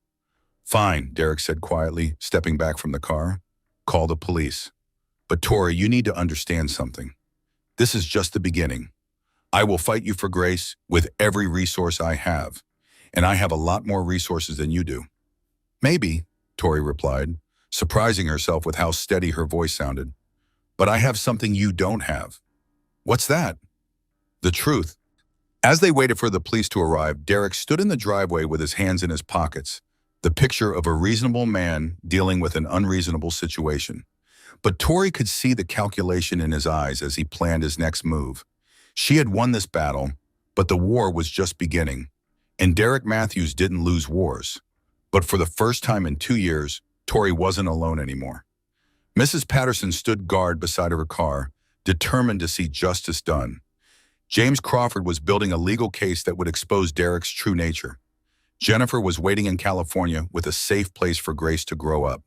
"Fine," Derek said quietly, stepping back from the car. "Call the police. But Tori, you need to understand something. This is just the beginning. I will fight you for Grace with every resource I have, and I have a lot more resources than you do." "Maybe," Tori replied, surprising herself with how steady her voice sounded. "But I have something you don't have." "What's that?" "The truth." As they waited for the police to arrive, Derek stood in the driveway with his hands in his pockets, the picture of a reasonable man dealing with an unreasonable situation. But Tori could see the calculation in his eyes as he planned his next move. She had won this battle, but the war was just beginning. And Derek Matthews didn't lose wars. But for the first time in 2 years, Tori wasn't alone anymore. Mrs. Patterson stood guard beside her car, determined to see justice done. James Crawford was building a legal case that would expose Derek's true nature. Jennifer was waiting in California with a safe place for Grace to grow up.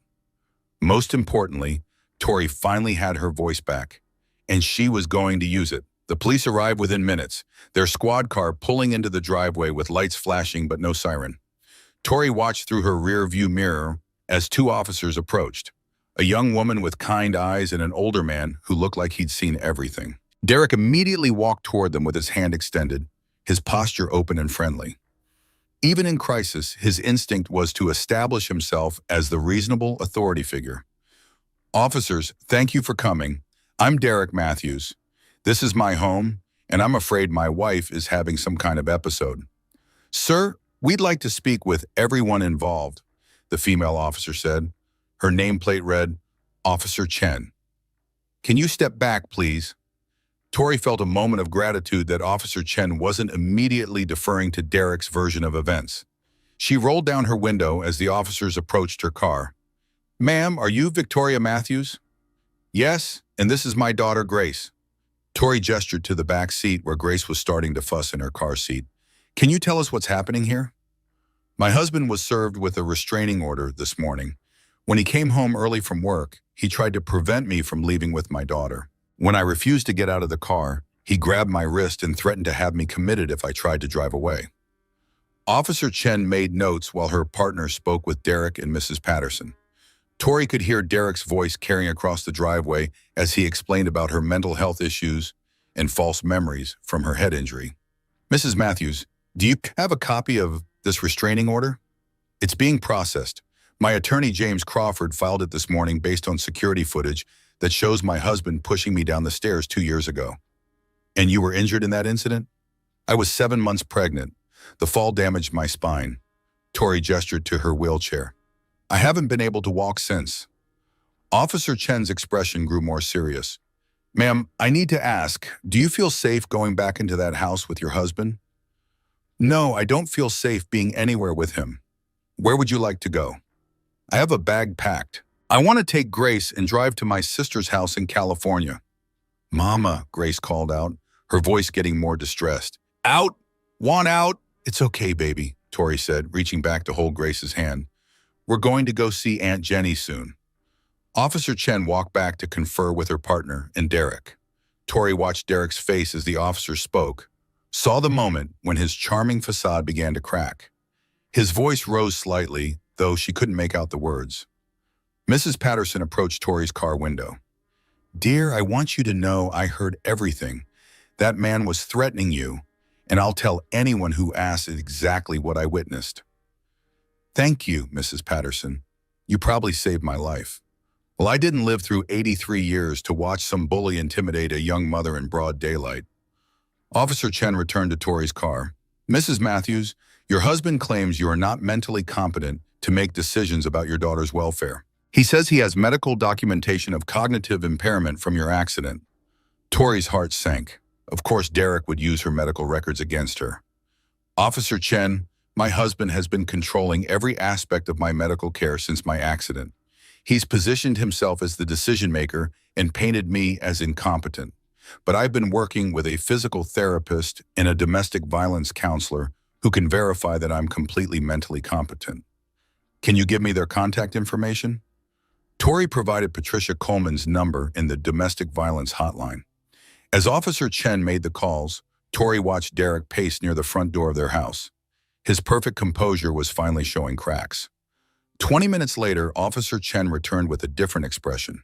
Most importantly, Tori finally had her voice back, and she was going to use it. The police arrived within minutes, their squad car pulling into the driveway with lights flashing but no siren. Tori watched through her rear-view mirror as 2 officers approached, a young woman with kind eyes and an older man who looked like he'd seen everything. Derek immediately walked toward them with his hand extended, his posture open and friendly. Even in crisis, his instinct was to establish himself as the reasonable authority figure. "Officers, thank you for coming. I'm Derek Matthews. This is my home, and I'm afraid my wife is having some kind of episode." "Sir, we'd like to speak with everyone involved," the female officer said. Her nameplate read, "Officer Chen." "Can you step back, please?" Tori felt a moment of gratitude that Officer Chen wasn't immediately deferring to Derek's version of events. She rolled down her window as the officers approached her car. "Ma'am, are you Victoria Matthews?" "Yes, and this is my daughter, Grace." Tori gestured to the back seat where Grace was starting to fuss in her car seat. Can you tell us what's happening here? My husband was served with a restraining order this morning. When he came home early from work, he tried to prevent me from leaving with my daughter. When I refused to get out of the car, he grabbed my wrist and threatened to have me committed if I tried to drive away. Officer Chen made notes while her partner spoke with Derek and Mrs. Patterson. Tori could hear Derek's voice carrying across the driveway as he explained about her mental health issues and false memories from her head injury. Mrs. Matthews, do you have a copy of this restraining order? It's being processed. My attorney James Crawford filed it this morning based on security footage that shows my husband pushing me down the stairs 2 years ago. And you were injured in that incident? I was 7 months pregnant. The fall damaged my spine. Tori gestured to her wheelchair. I haven't been able to walk since. Officer Chen's expression grew more serious. Ma'am, I need to ask, do you feel safe going back into that house with your husband? No, I don't feel safe being anywhere with him. Where would you like to go? I have a bag packed. I want to take Grace and drive to my sister's house in California. Mama, Grace called out, her voice getting more distressed. Out! Want out? It's okay, baby, Tori said, reaching back to hold Grace's hand. We're going to go see Aunt Jenny soon. Officer Chen walked back to confer with her partner and Derek. Tori watched Derek's face as the officer spoke, saw the moment when his charming facade began to crack. His voice rose slightly, though she couldn't make out the words. Mrs. Patterson approached Tori's car window. Dear, I want you to know I heard everything. That man was threatening you, and I'll tell anyone who asks exactly what I witnessed. Thank you, Mrs. Patterson. You probably saved my life. Well, I didn't live through 83 years to watch some bully intimidate a young mother in broad daylight. Officer Chen returned to Tori's car. Mrs. Matthews, your husband claims you are not mentally competent to make decisions about your daughter's welfare. He says he has medical documentation of cognitive impairment from your accident. Tori's heart sank. Of course, Derek would use her medical records against her. Officer Chen, my husband has been controlling every aspect of my medical care since my accident. He's positioned himself as the decision maker and painted me as incompetent. But I've been working with a physical therapist and a domestic violence counselor who can verify that I'm completely mentally competent. Can you give me their contact information? Tori provided Patricia Coleman's number in the domestic violence hotline. As Officer Chen made the calls, Tori watched Derek pace near the front door of their house. His perfect composure was finally showing cracks. 20 minutes later, Officer Chen returned with a different expression.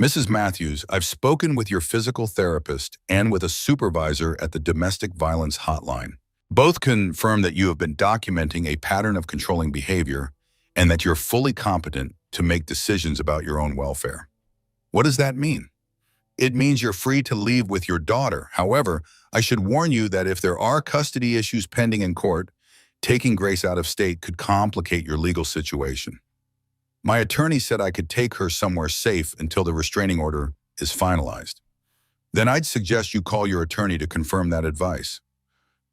Mrs. Matthews, I've spoken with your physical therapist and with a supervisor at the domestic violence hotline. Both confirm that you have been documenting a pattern of controlling behavior and that you're fully competent to make decisions about your own welfare. What does that mean? It means you're free to leave with your daughter. However, I should warn you that if there are custody issues pending in court, taking Grace out of state could complicate your legal situation. My attorney said I could take her somewhere safe until the restraining order is finalized. Then I'd suggest you call your attorney to confirm that advice.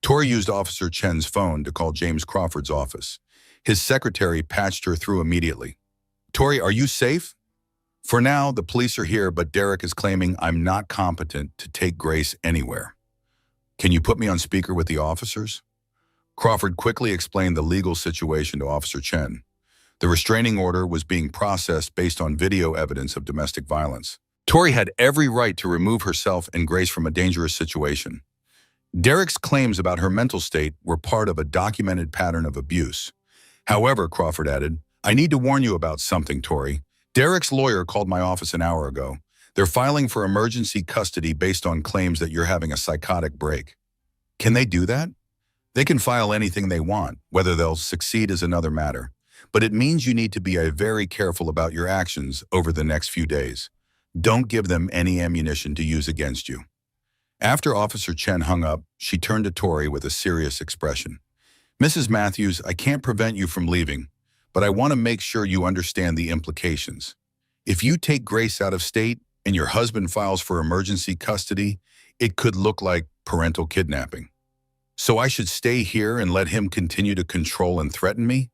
Tori used Officer Chen's phone to call James Crawford's office. His secretary patched her through immediately. Tori, are you safe? For now, the police are here, but Derek is claiming I'm not competent to take Grace anywhere. Can you put me on speaker with the officers? Crawford quickly explained the legal situation to Officer Chen. The restraining order was being processed based on video evidence of domestic violence. Tori had every right to remove herself and Grace from a dangerous situation. Derek's claims about her mental state were part of a documented pattern of abuse. However, Crawford added, I need to warn you about something, Tori. Derek's lawyer called my office an hour ago. They're filing for emergency custody based on claims that you're having a psychotic break. Can they do that? They can file anything they want. Whether they'll succeed is another matter. But it means you need to be very careful about your actions over the next few days. Don't give them any ammunition to use against you. After Officer Chen hung up, she turned to Tori with a serious expression. Mrs. Matthews, I can't prevent you from leaving, but I want to make sure you understand the implications. If you take Grace out of state and your husband files for emergency custody, it could look like parental kidnapping. So I should stay here and let him continue to control and threaten me?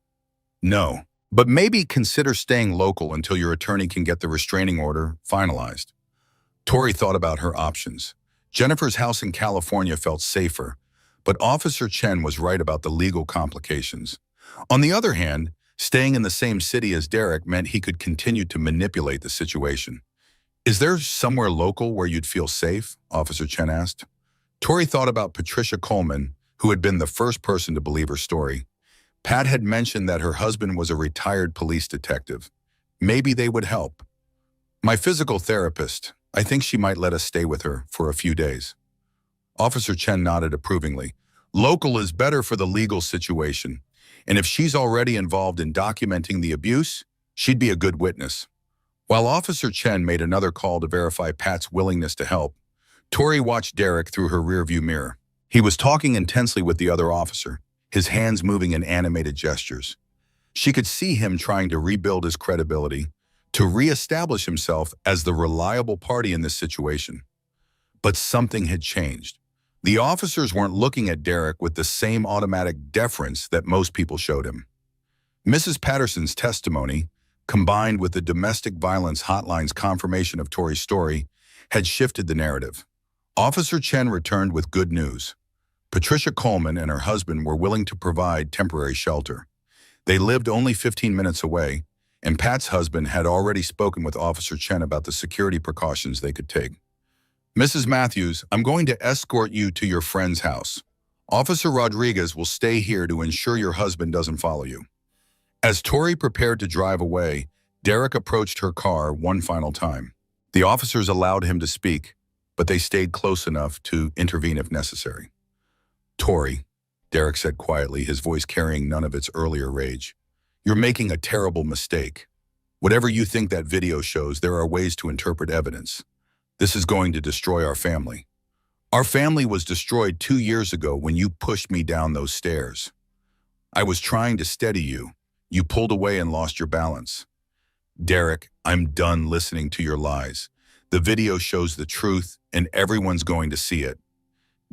No, but maybe consider staying local until your attorney can get the restraining order finalized. Tori thought about her options. Jennifer's house in California felt safer, But Officer Chen was right about the legal complications. On the other hand, staying in the same city as Derek meant he could continue to manipulate the situation. "Is there somewhere local where you'd feel safe?" Officer Chen asked. Tori thought about Patricia Coleman, who had been the first person to believe her story. Pat had mentioned that her husband was a retired police detective. Maybe they would help. "My physical therapist. I think she might let us stay with her for a few days." Officer Chen nodded approvingly. "Local is better for the legal situation, and if she's already involved in documenting the abuse, she'd be a good witness." While Officer Chen made another call to verify Pat's willingness to help, Tori watched Derek through her rearview mirror. He was talking intensely with the other officer, his hands moving in animated gestures. She could see him trying to rebuild his credibility, to reestablish himself as the reliable party in this situation. But something had changed. The officers weren't looking at Derek with the same automatic deference that most people showed him. Mrs. Patterson's testimony, combined with the domestic violence hotline's confirmation of Tori's story, had shifted the narrative. Officer Chen returned with good news. Patricia Coleman and her husband were willing to provide temporary shelter. They lived only 15 minutes away, and Pat's husband had already spoken with Officer Chen about the security precautions they could take. "Mrs. Matthews, I'm going to escort you to your friend's house. Officer Rodriguez will stay here to ensure your husband doesn't follow you." As Tori prepared to drive away, Derek approached her car one final time. The officers allowed him to speak, but they stayed close enough to intervene if necessary. "Tori," Derek said quietly, his voice carrying none of its earlier rage, "you're making a terrible mistake. Whatever you think that video shows, there are ways to interpret evidence. This is going to destroy our family. Our family was destroyed 2 years ago when you pushed me down those stairs. I was trying to steady you. You pulled away and lost your balance. Derek, I'm done listening to your lies. The video shows the truth, and everyone's going to see it."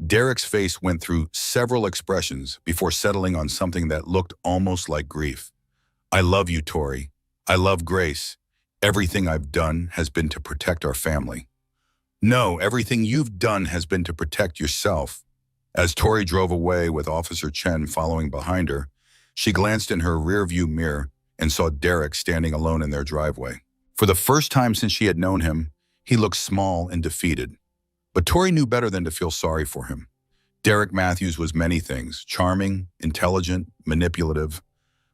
Derek's face went through several expressions before settling on something that looked almost like grief. "I love you, Tori. I love Grace. Everything I've done has been to protect our family." "No, everything you've done has been to protect yourself." As Tori drove away with Officer Chen following behind her, she glanced in her rearview mirror and saw Derek standing alone in their driveway. For the first time since she had known him, he looked small and defeated. But Tori knew better than to feel sorry for him. Derek Matthews was many things: charming, intelligent, manipulative.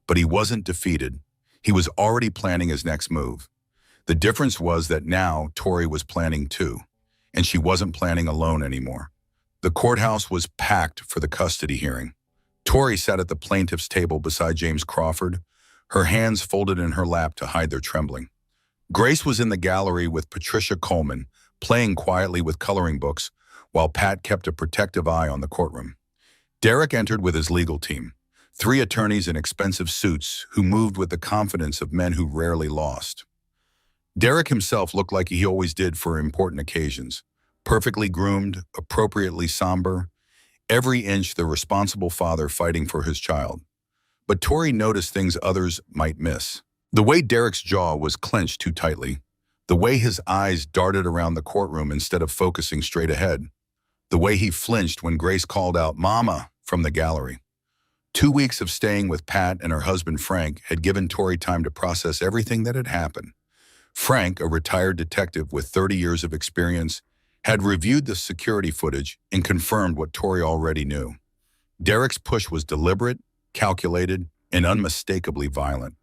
But he wasn't defeated. He was already planning his next move. The difference was that now Tori was planning too, and she wasn't planning alone anymore. The courthouse was packed for the custody hearing. Tori sat at the plaintiff's table beside James Crawford, her hands folded in her lap to hide their trembling. Grace was in the gallery with Patricia Coleman, playing quietly with coloring books, while Pat kept a protective eye on the courtroom. Derek entered with his legal team, 3 attorneys in expensive suits who moved with the confidence of men who rarely lost. Derek himself looked like he always did for important occasions, perfectly groomed, appropriately somber, every inch the responsible father fighting for his child. But Tori noticed things others might miss. The way Derek's jaw was clenched too tightly, the way his eyes darted around the courtroom instead of focusing straight ahead, the way he flinched when Grace called out "Mama" from the gallery. 2 weeks of staying with Pat and her husband Frank had given Tori time to process everything that had happened. Frank, a retired detective with 30 years of experience, had reviewed the security footage and confirmed what Tori already knew. Derek's push was deliberate, calculated, and unmistakably violent.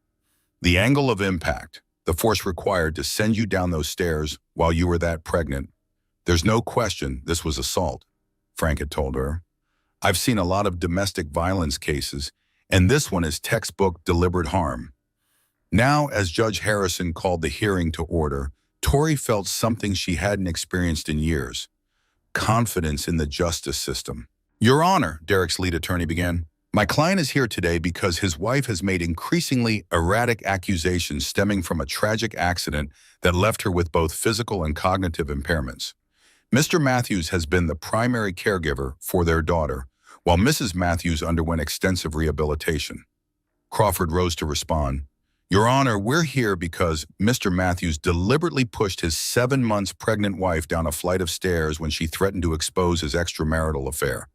The angle of impact, the force required to send you down those stairs while you were that pregnant. "There's no question this was assault," Frank had told her. "I've seen a lot of domestic violence cases, and this one is textbook deliberate harm." Now, as Judge Harrison called the hearing to order, Tori felt something she hadn't experienced in years: confidence in the justice system. "Your Honor," Derek's lead attorney began, "my client is here today because his wife has made increasingly erratic accusations stemming from a tragic accident that left her with both physical and cognitive impairments. Mr. Matthews has been the primary caregiver for their daughter, while Mrs. Matthews underwent extensive rehabilitation." Crawford rose to respond. "Your Honor, we're here because Mr. Matthews deliberately pushed his 7 months pregnant wife down a flight of stairs when she threatened to expose his extramarital affair.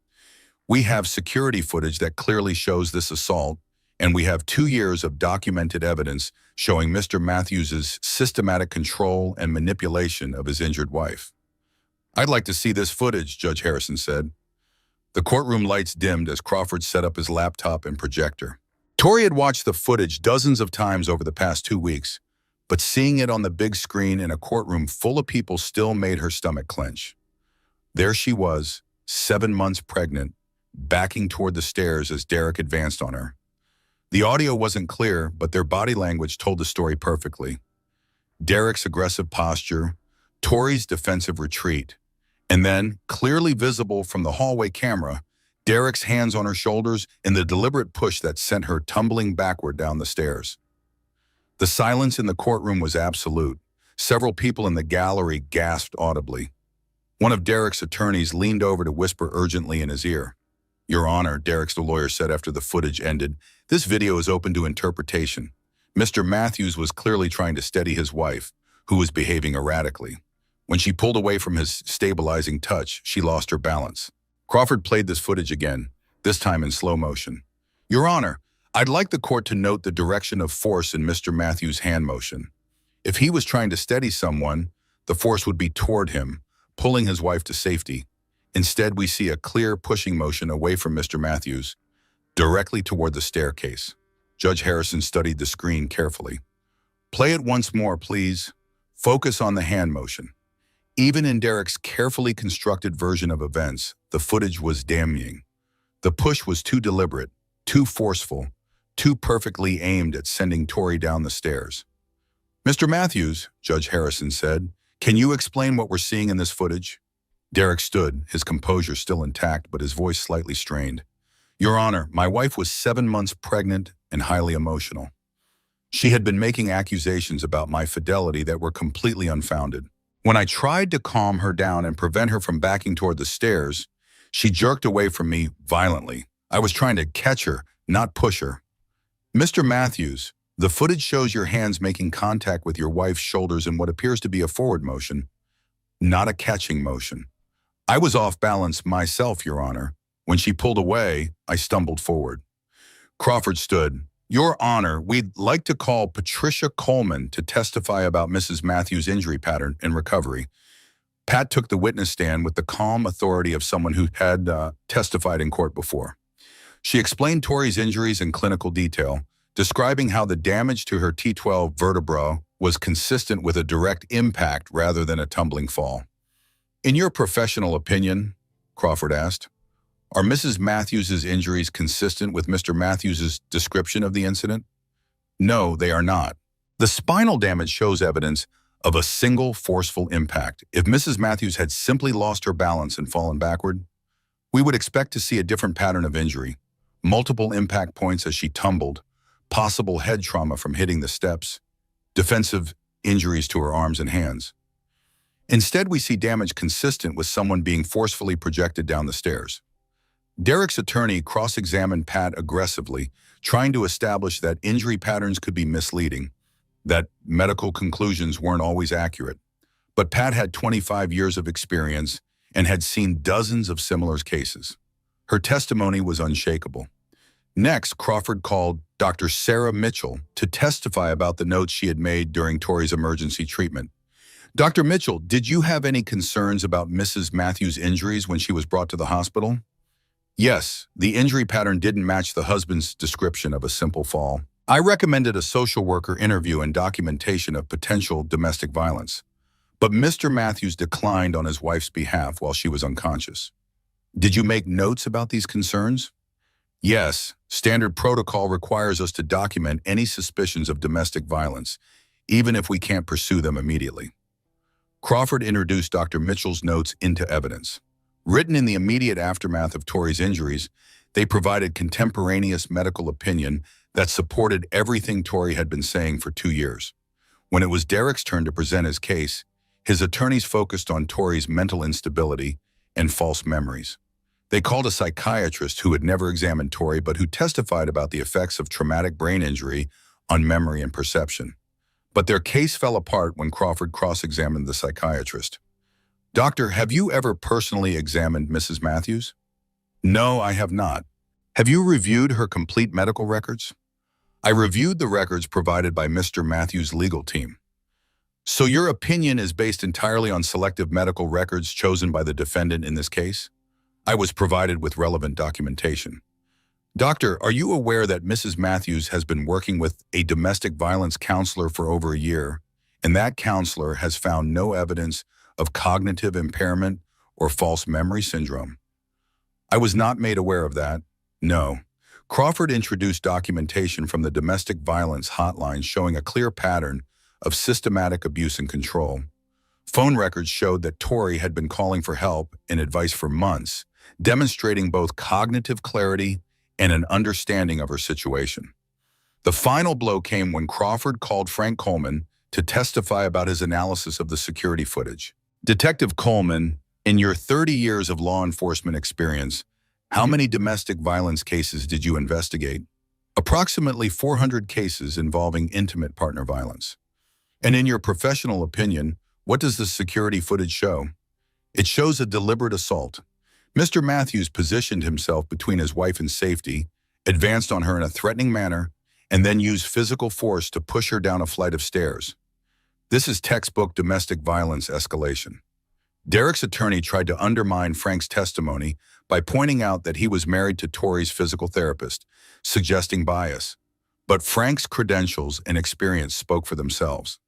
We have security footage that clearly shows this assault, and we have 2 years of documented evidence showing Mr. Matthews's systematic control and manipulation of his injured wife. I'd like to see this footage, Judge Harrison said. The courtroom lights dimmed as Crawford set up his laptop and projector. Tori had watched the footage dozens of times over the past 2 weeks, but seeing it on the big screen in a courtroom full of people still made her stomach clench. There she was, 7 months pregnant, backing toward the stairs as Derek advanced on her. The audio wasn't clear, but their body language told the story perfectly. Derek's aggressive posture, Tori's defensive retreat, and then, clearly visible from the hallway camera, Derek's hands on her shoulders in the deliberate push that sent her tumbling backward down the stairs. The silence in the courtroom was absolute. Several people in the gallery gasped audibly. One of Derek's attorneys leaned over to whisper urgently in his ear. "Your Honor," Derek's lawyer said after the footage ended, "this video is open to interpretation. Mr. Matthews was clearly trying to steady his wife, who was behaving erratically. When she pulled away from his stabilizing touch, she lost her balance." Crawford played this footage again, this time in slow motion. "Your Honor, I'd like the court to note the direction of force in Mr. Matthews' hand motion. If he was trying to steady someone, the force would be toward him, pulling his wife to safety. Instead, we see a clear pushing motion away from Mr. Matthews, directly toward the staircase." Judge Harrison studied the screen carefully. "Play it once more, please. Focus on the hand motion." Even in Derek's carefully constructed version of events, the footage was damning. The push was too deliberate, too forceful, too perfectly aimed at sending Tori down the stairs. "Mr. Matthews," Judge Harrison said, "can you explain what we're seeing in this footage?" Derek stood, his composure still intact, but his voice slightly strained. "Your Honor, my wife was 7 months pregnant and highly emotional. She had been making accusations about my fidelity that were completely unfounded. When I tried to calm her down and prevent her from backing toward the stairs, she jerked away from me violently. I was trying to catch her, not push her." "Mr. Matthews, the footage shows your hands making contact with your wife's shoulders in what appears to be a forward motion, not a catching motion. I was off balance myself, Your Honor. When she pulled away, I stumbled forward." Crawford stood. "Your Honor, we'd like to call Patricia Coleman to testify about Mrs. Matthews' injury pattern and recovery." Pat took the witness stand with the calm authority of someone who had testified in court before. She explained Tori's injuries in clinical detail, describing how the damage to her T12 vertebra was consistent with a direct impact rather than a tumbling fall. "In your professional opinion," Crawford asked, "are Mrs. Matthews' injuries consistent with Mr. Matthews' description of the incident?" "No, they are not. The spinal damage shows evidence of a single forceful impact. If Mrs. Matthews had simply lost her balance and fallen backward, we would expect to see a different pattern of injury. Multiple impact points as she tumbled, possible head trauma from hitting the steps, defensive injuries to her arms and hands. Instead, we see damage consistent with someone being forcefully projected down the stairs." Derek's attorney cross-examined Pat aggressively, trying to establish that injury patterns could be misleading, that medical conclusions weren't always accurate. But Pat had 25 years of experience and had seen dozens of similar cases. Her testimony was unshakable. Next, Crawford called Dr. Sarah Mitchell to testify about the notes she had made during Tori's emergency treatment. "Dr. Mitchell, did you have any concerns about Mrs. Matthews' injuries when she was brought to the hospital?" "Yes, the injury pattern didn't match the husband's description of a simple fall. I recommended a social worker interview and documentation of potential domestic violence. But Mr. Matthews declined on his wife's behalf while she was unconscious." "Did you make notes about these concerns?" "Yes, standard protocol requires us to document any suspicions of domestic violence, even if we can't pursue them immediately." Crawford introduced Dr. Mitchell's notes into evidence. Written in the immediate aftermath of Tori's injuries, they provided contemporaneous medical opinion that supported everything Tori had been saying for 2 years. When it was Derek's turn to present his case, his attorneys focused on Tori's mental instability and false memories. They called a psychiatrist who had never examined Tori but who testified about the effects of traumatic brain injury on memory and perception. But their case fell apart when Crawford cross-examined the psychiatrist. "Doctor, have you ever personally examined Mrs. Matthews?" No, I have not. Have you reviewed her complete medical records? I reviewed the records provided by Mr. Matthews' legal team. So your opinion is based entirely on selective medical records chosen by the defendant in this case? I was provided with relevant documentation. Doctor, are you aware that Mrs. Matthews has been working with a domestic violence counselor for over a year, and that counselor has found no evidence of cognitive impairment or false memory syndrome? I was not made aware of that. No. Crawford introduced documentation from the domestic violence hotline showing a clear pattern of systematic abuse and control. Phone records showed that Tori had been calling for help and advice for months, demonstrating both cognitive clarity and an understanding of her situation. The final blow came when Crawford called Frank Coleman to testify about his analysis of the security footage. Detective Coleman, in your 30 years of law enforcement experience, how many domestic violence cases did you investigate? Approximately 400 cases involving intimate partner violence. And in your professional opinion, what does the security footage show? It shows a deliberate assault. Mr. Matthews positioned himself between his wife and safety, advanced on her in a threatening manner, and then used physical force to push her down a flight of stairs. This is textbook domestic violence escalation. Derek's attorney tried to undermine Frank's testimony by pointing out that he was married to Tori's physical therapist, suggesting bias. But Frank's credentials and experience spoke for themselves.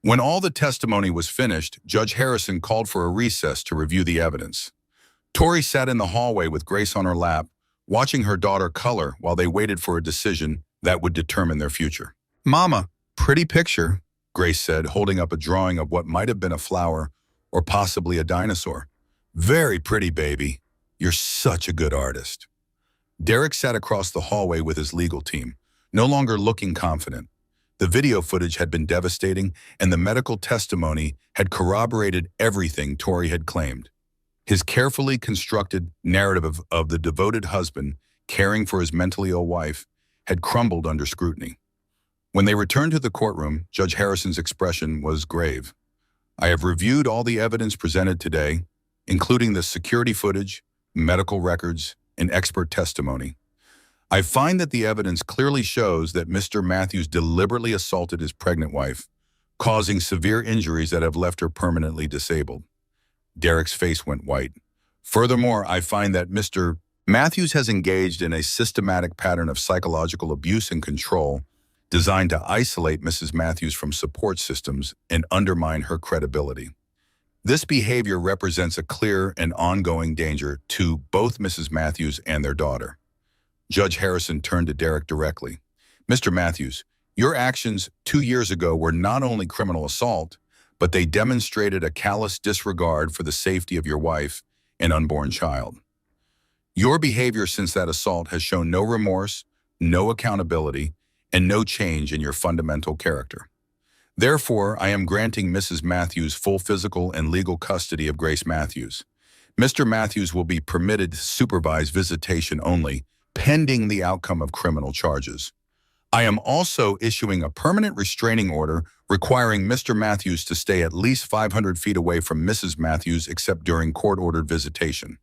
When all the testimony was finished, Judge Harrison called for a recess to review the evidence. Tori sat in the hallway with Grace on her lap, watching her daughter color while they waited for a decision that would determine their future. "Mama, pretty picture," Grace said, holding up a drawing of what might have been a flower or possibly a dinosaur. "Very pretty, baby. You're such a good artist." Derek sat across the hallway with his legal team, no longer looking confident. The video footage had been devastating, and the medical testimony had corroborated everything Tori had claimed. His carefully constructed narrative of the devoted husband caring for his mentally ill wife had crumbled under scrutiny. When they returned to the courtroom, Judge Harrison's expression was grave. "I have reviewed all the evidence presented today, including the security footage, medical records, and expert testimony. I find that the evidence clearly shows that Mr. Matthews deliberately assaulted his pregnant wife, causing severe injuries that have left her permanently disabled." Derek's face went white. "Furthermore, I find that Mr. Matthews has engaged in a systematic pattern of psychological abuse and control designed to isolate Mrs. Matthews from support systems and undermine her credibility. This behavior represents a clear and ongoing danger to both Mrs. Matthews and their daughter." Judge Harrison turned to Derek directly. "Mr. Matthews, your actions 2 years ago were not only criminal assault, but they demonstrated a callous disregard for the safety of your wife and unborn child. Your behavior since that assault has shown no remorse, no accountability, and no change in your fundamental character. Therefore, I am granting Mrs. Matthews full physical and legal custody of Grace Matthews. Mr. Matthews will be permitted to supervise visitation only, pending the outcome of criminal charges. I am also issuing a permanent restraining order requiring Mr. Matthews to stay at least 500 feet away from Mrs. Matthews except during court-ordered visitation."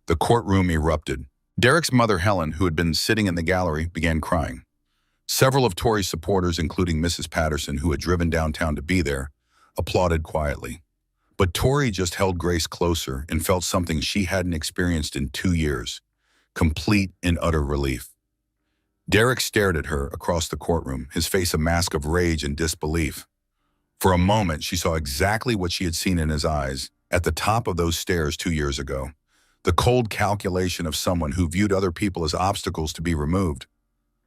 The courtroom erupted. Derek's mother, Helen, who had been sitting in the gallery, began crying. Several of Tori's supporters, including Mrs. Patterson, who had driven downtown to be there, applauded quietly. But Tori just held Grace closer and felt something she hadn't experienced in 2 years, complete and utter relief. Derek stared at her across the courtroom, his face a mask of rage and disbelief. For a moment, she saw exactly what she had seen in his eyes at the top of those stairs 2 years ago, the cold calculation of someone who viewed other people as obstacles to be removed.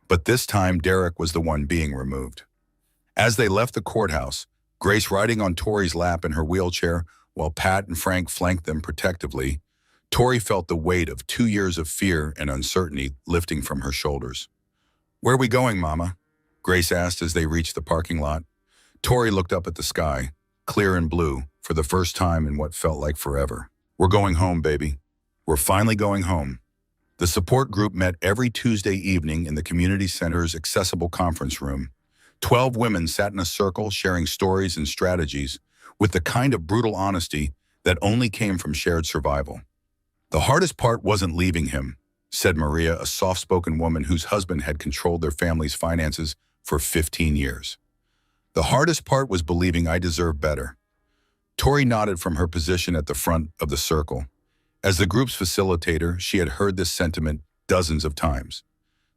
But this time, Derek was the one being removed. As they left the courthouse, Grace riding on Tori's lap in her wheelchair, while Pat and Frank flanked them protectively, Tori felt the weight of 2 years of fear and uncertainty lifting from her shoulders. "Where are we going, Mama?" Grace asked as they reached the parking lot. Tori looked up at the sky, clear and blue, for the first time in what felt like forever. "We're going home, baby. We're finally going home." The support group met every Tuesday evening in the community center's accessible conference room. 12 women sat in a circle sharing stories and strategies with the kind of brutal honesty that only came from shared survival. The hardest part wasn't leaving him, said Maria, a soft-spoken woman whose husband had controlled their family's finances for 15 years. The hardest part was believing I deserved better. Tori nodded from her position at the front of the circle. As the group's facilitator, she had heard this sentiment dozens of times.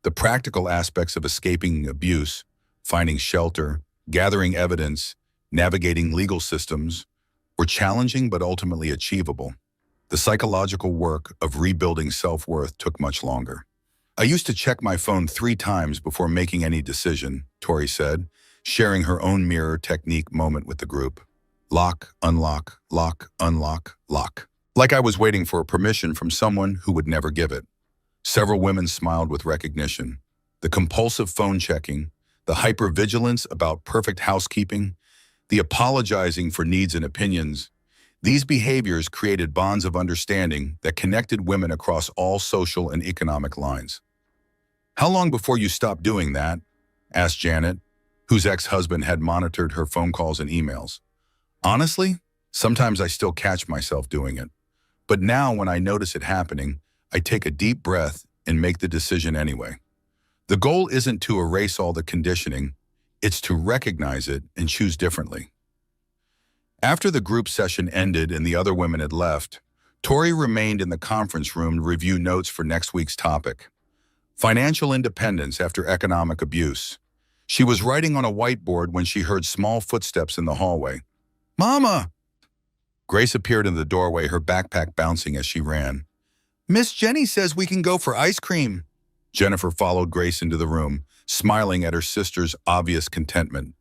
The practical aspects of escaping abuse, finding shelter, gathering evidence, navigating legal systems, were challenging but ultimately achievable. The psychological work of rebuilding self-worth took much longer. I used to check my phone 3 times before making any decision, Tori said, sharing her own mirror technique moment with the group. Lock, unlock, lock, unlock, lock. Like I was waiting for permission from someone who would never give it. Several women smiled with recognition. The compulsive phone checking, the hypervigilance about perfect housekeeping, the apologizing for needs and opinions. These behaviors created bonds of understanding that connected women across all social and economic lines. "How long before you stopped doing that?" asked Janet, whose ex-husband had monitored her phone calls and emails. "Honestly, sometimes I still catch myself doing it. But now when I notice it happening, I take a deep breath and make the decision anyway." The goal isn't to erase all the conditioning, it's to recognize it and choose differently. After the group session ended and the other women had left, Tori remained in the conference room to review notes for next week's topic: financial independence after economic abuse. She was writing on a whiteboard when she heard small footsteps in the hallway. "Mama!" Grace appeared in the doorway, her backpack bouncing as she ran. "Miss Jenny says we can go for ice cream." Jennifer followed Grace into the room, smiling at her sister's obvious contentment.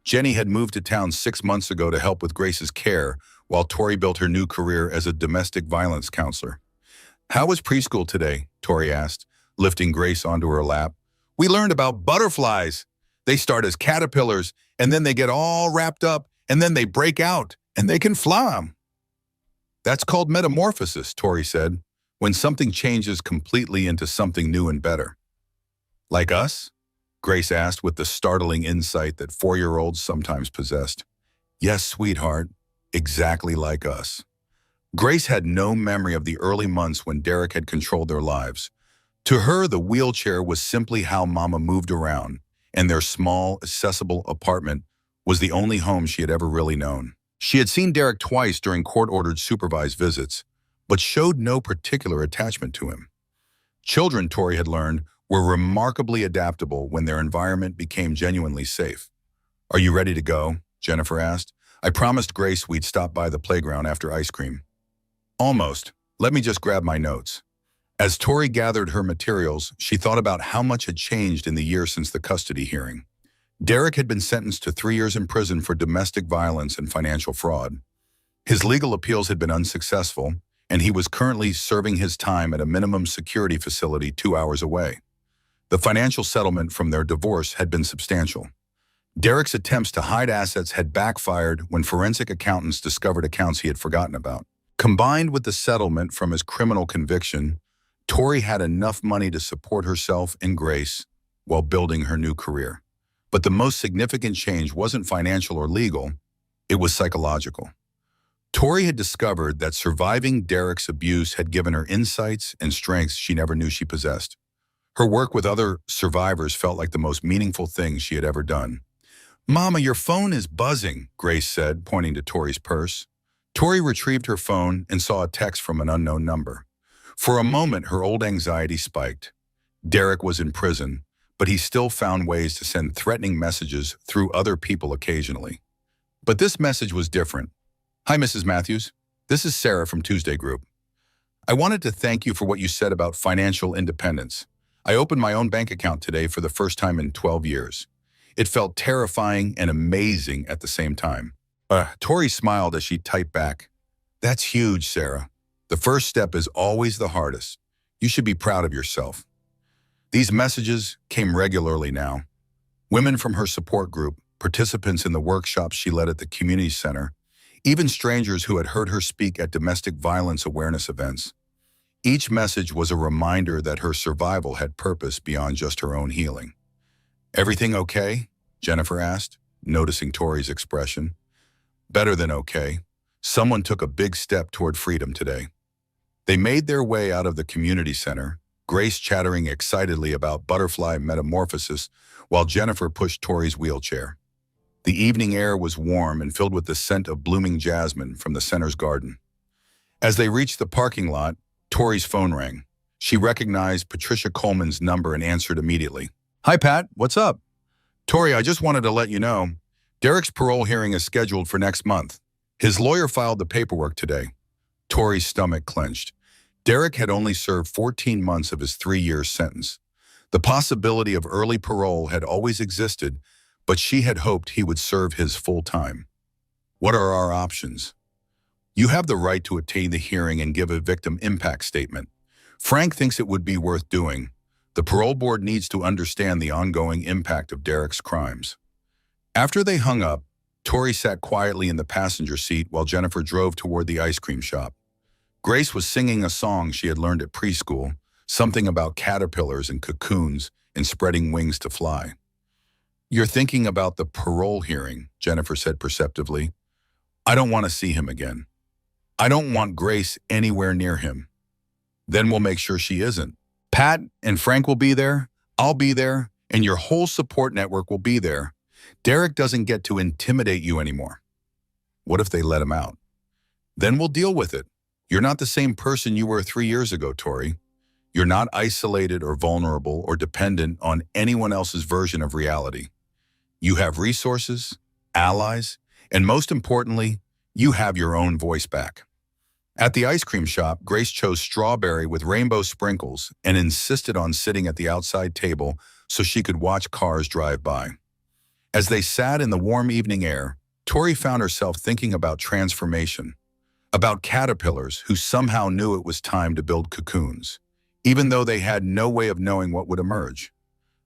Jenny had moved to town 6 months ago to help with Grace's care, while Tori built her new career as a domestic violence counselor. "How was preschool today?" Tori asked, lifting Grace onto her lap. "We learned about butterflies. They start as caterpillars, and then they get all wrapped up, and then they break out, and they can fly." "That's called metamorphosis," Tori said, "when something changes completely into something new and better." "Like us?" Grace asked with the startling insight that 4-year-olds sometimes possessed. "Yes, sweetheart, exactly like us." Grace had no memory of the early months when Derek had controlled their lives. To her, the wheelchair was simply how Mama moved around, and their small, accessible apartment was the only home she had ever really known. She had seen Derek twice during court-ordered supervised visits, but showed no particular attachment to him. Children, Tori had learned, were remarkably adaptable when their environment became genuinely safe. "Are you ready to go?" Jennifer asked. "I promised Grace we'd stop by the playground after ice cream." "Almost. Let me just grab my notes." As Tori gathered her materials, she thought about how much had changed in the year since the custody hearing. Derek had been sentenced to 3 years in prison for domestic violence and financial fraud. His legal appeals had been unsuccessful, and he was currently serving his time at a minimum security facility 2 hours away. The financial settlement from their divorce had been substantial. Derek's attempts to hide assets had backfired when forensic accountants discovered accounts he had forgotten about. Combined with the settlement from his criminal conviction, Tori had enough money to support herself and Grace while building her new career. But the most significant change wasn't financial or legal, it was psychological. Tori had discovered that surviving Derek's abuse had given her insights and strengths she never knew she possessed. Her work with other survivors felt like the most meaningful thing she had ever done. "Mama, your phone is buzzing," Grace said, pointing to Tori's purse. Tori retrieved her phone and saw a text from an unknown number. For a moment, her old anxiety spiked. Derek was in prison, but he still found ways to send threatening messages through other people occasionally. But this message was different. "Hi, Mrs. Matthews. This is Sarah from Tuesday Group. I wanted to thank you for what you said about financial independence. I opened my own bank account today for the first time in 12 years. It felt terrifying and amazing at the same time." Tori smiled as she typed back, "That's huge, Sarah. The first step is always the hardest. You should be proud of yourself." These messages came regularly now. Women from her support group, participants in the workshops she led at the community center, even strangers who had heard her speak at domestic violence awareness events. Each message was a reminder that her survival had purpose beyond just her own healing. "Everything okay?" Jennifer asked, noticing Tori's expression. "Better than okay. Someone took a big step toward freedom today." They made their way out of the community center, Grace chattering excitedly about butterfly metamorphosis while Jennifer pushed Tori's wheelchair. The evening air was warm and filled with the scent of blooming jasmine from the center's garden. As they reached the parking lot, Tori's phone rang. She recognized Patricia Coleman's number and answered immediately. "Hi, Pat. What's up?" "Tori, I just wanted to let you know, Derek's parole hearing is scheduled for next month. His lawyer filed the paperwork today." Tori's stomach clenched. Derek had only served 14 months of his 3-year sentence. The possibility of early parole had always existed, but she had hoped he would serve his full time. "What are our options?" "You have the right to attend the hearing and give a victim impact statement. Frank thinks it would be worth doing. The parole board needs to understand the ongoing impact of Derek's crimes." After they hung up, Tori sat quietly in the passenger seat while Jennifer drove toward the ice cream shop. Grace was singing a song she had learned at preschool, something about caterpillars and cocoons and spreading wings to fly. "You're thinking about the parole hearing," Jennifer said perceptively. "I don't want to see him again. I don't want Grace anywhere near him." "Then we'll make sure she isn't. Pat and Frank will be there, I'll be there, and your whole support network will be there. Derek doesn't get to intimidate you anymore." "What if they let him out?" "Then we'll deal with it. You're not the same person you were 3 years ago, Tori. You're not isolated or vulnerable or dependent on anyone else's version of reality. You have resources, allies, and most importantly, you have your own voice back." At the ice cream shop, Grace chose strawberry with rainbow sprinkles and insisted on sitting at the outside table so she could watch cars drive by. As they sat in the warm evening air, Tori found herself thinking about transformation, about caterpillars who somehow knew it was time to build cocoons, even though they had no way of knowing what would emerge.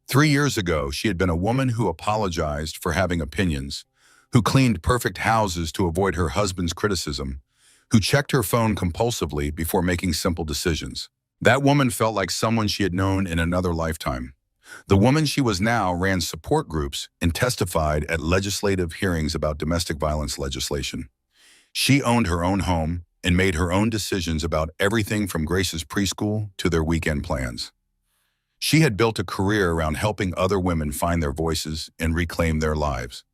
3 years ago, she had been a woman who apologized for having opinions, who cleaned perfect houses to avoid her husband's criticism, who checked her phone compulsively before making simple decisions. That woman felt like someone she had known in another lifetime. The woman she was now ran support groups and testified at legislative hearings about domestic violence legislation. She owned her own home and made her own decisions about everything from Grace's preschool to their weekend plans. She had built a career around helping other women find their voices and reclaim their lives.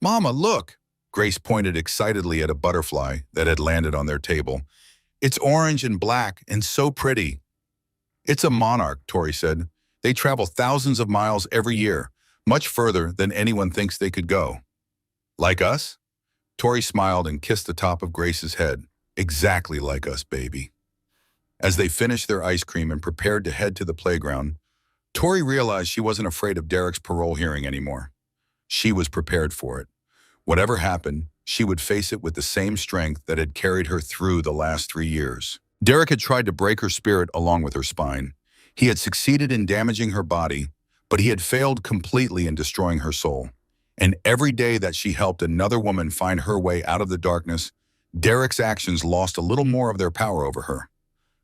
"Mama, look!" Grace pointed excitedly at a butterfly that had landed on their table. "It's orange and black and so pretty." "It's a monarch," Tori said. "They travel thousands of miles every year, much further than anyone thinks they could go." "Like us?" Tori smiled and kissed the top of Grace's head. "Exactly like us, baby." As they finished their ice cream and prepared to head to the playground, Tori realized she wasn't afraid of Derek's parole hearing anymore. She was prepared for it. Whatever happened, she would face it with the same strength that had carried her through the last 3 years. Derek had tried to break her spirit along with her spine. He had succeeded in damaging her body, but he had failed completely in destroying her soul. And every day that she helped another woman find her way out of the darkness, Derek's actions lost a little more of their power over her.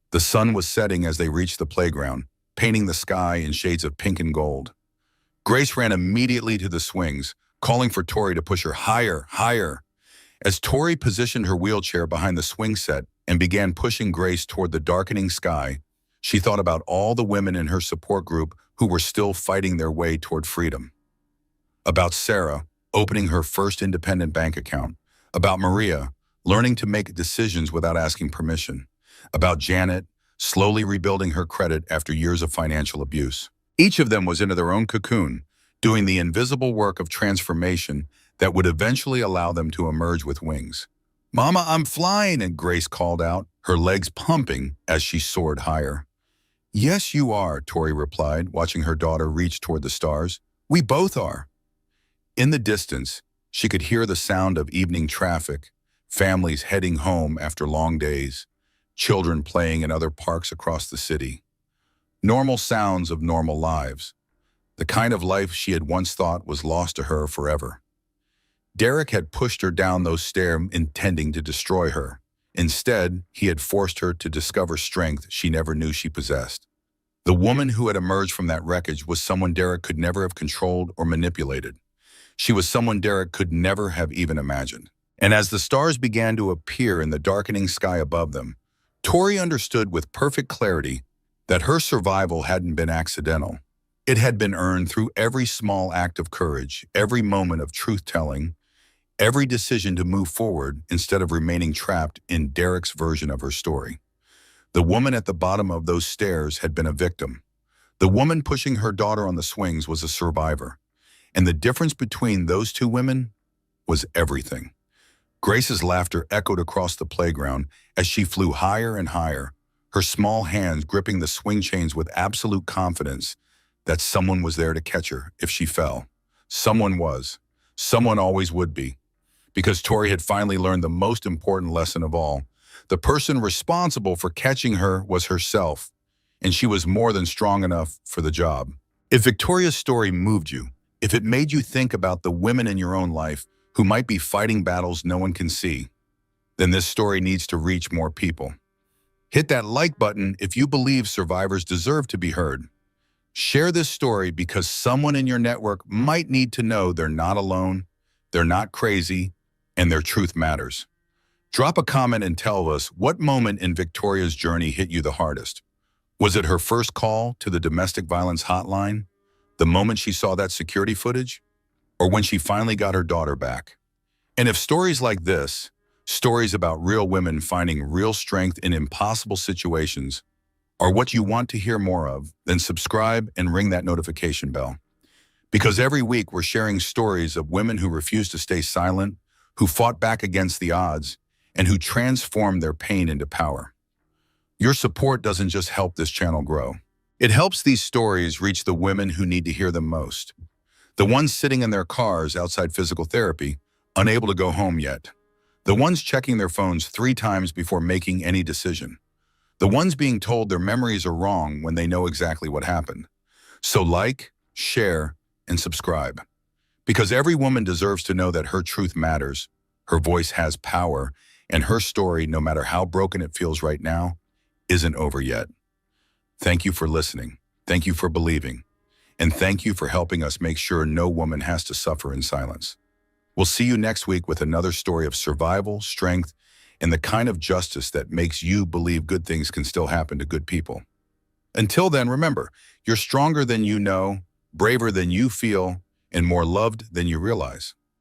The sun was setting as they reached the playground, painting the sky in shades of pink and gold. Grace ran immediately to the swings, calling for Tori to push her higher, higher. As Tori positioned her wheelchair behind the swing set and began pushing Grace toward the darkening sky, she thought about all the women in her support group who were still fighting their way toward freedom. About Sarah, opening her first independent bank account. About Maria, learning to make decisions without asking permission. About Janet, slowly rebuilding her credit after years of financial abuse. Each of them was into their own cocoon, doing the invisible work of transformation that would eventually allow them to emerge with wings. "Mama, I'm flying," and Grace called out, her legs pumping as she soared higher. "Yes, you are," Tori replied, watching her daughter reach toward the stars. "We both are." In the distance, she could hear the sound of evening traffic, families heading home after long days, children playing in other parks across the city. Normal sounds of normal lives, the kind of life she had once thought was lost to her forever. Derek had pushed her down those stairs intending to destroy her. Instead, he had forced her to discover strength she never knew she possessed. The woman who had emerged from that wreckage was someone Derek could never have controlled or manipulated. She was someone Derek could never have even imagined. And as the stars began to appear in the darkening sky above them, Tori understood with perfect clarity that her survival hadn't been accidental. It had been earned through every small act of courage, every moment of truth-telling, every decision to move forward instead of remaining trapped in Derek's version of her story. The woman at the bottom of those stairs had been a victim. The woman pushing her daughter on the swings was a survivor. And the difference between those two women was everything. Grace's laughter echoed across the playground as she flew higher and higher, her small hands gripping the swing chains with absolute confidence that someone was there to catch her if she fell. Someone was. Someone always would be. Because Tori had finally learned the most important lesson of all. The person responsible for catching her was herself, and she was more than strong enough for the job. If Victoria's story moved you, if it made you think about the women in your own life who might be fighting battles no one can see, then this story needs to reach more people. Hit that like button if you believe survivors deserve to be heard. Share this story because someone in your network might need to know they're not alone, they're not crazy, and their truth matters. Drop a comment and tell us what moment in Victoria's journey hit you the hardest. Was it her first call to the domestic violence hotline? The moment she saw that security footage? Or when she finally got her daughter back? And if stories like this, stories about real women finding real strength in impossible situations, are what you want to hear more of, then subscribe and ring that notification bell. Because every week we're sharing stories of women who refused to stay silent, who fought back against the odds, and who transformed their pain into power. Your support doesn't just help this channel grow. It helps these stories reach the women who need to hear them most. The ones sitting in their cars outside physical therapy, unable to go home yet. The ones checking their phones 3 times before making any decision. The ones being told their memories are wrong when they know exactly what happened. So like, share, and subscribe. Because every woman deserves to know that her truth matters, her voice has power, and her story, no matter how broken it feels right now, isn't over yet. Thank you for listening. Thank you for believing. And thank you for helping us make sure no woman has to suffer in silence. We'll see you next week with another story of survival, strength, and the kind of justice that makes you believe good things can still happen to good people. Until then, remember, you're stronger than you know, braver than you feel, and more loved than you realize.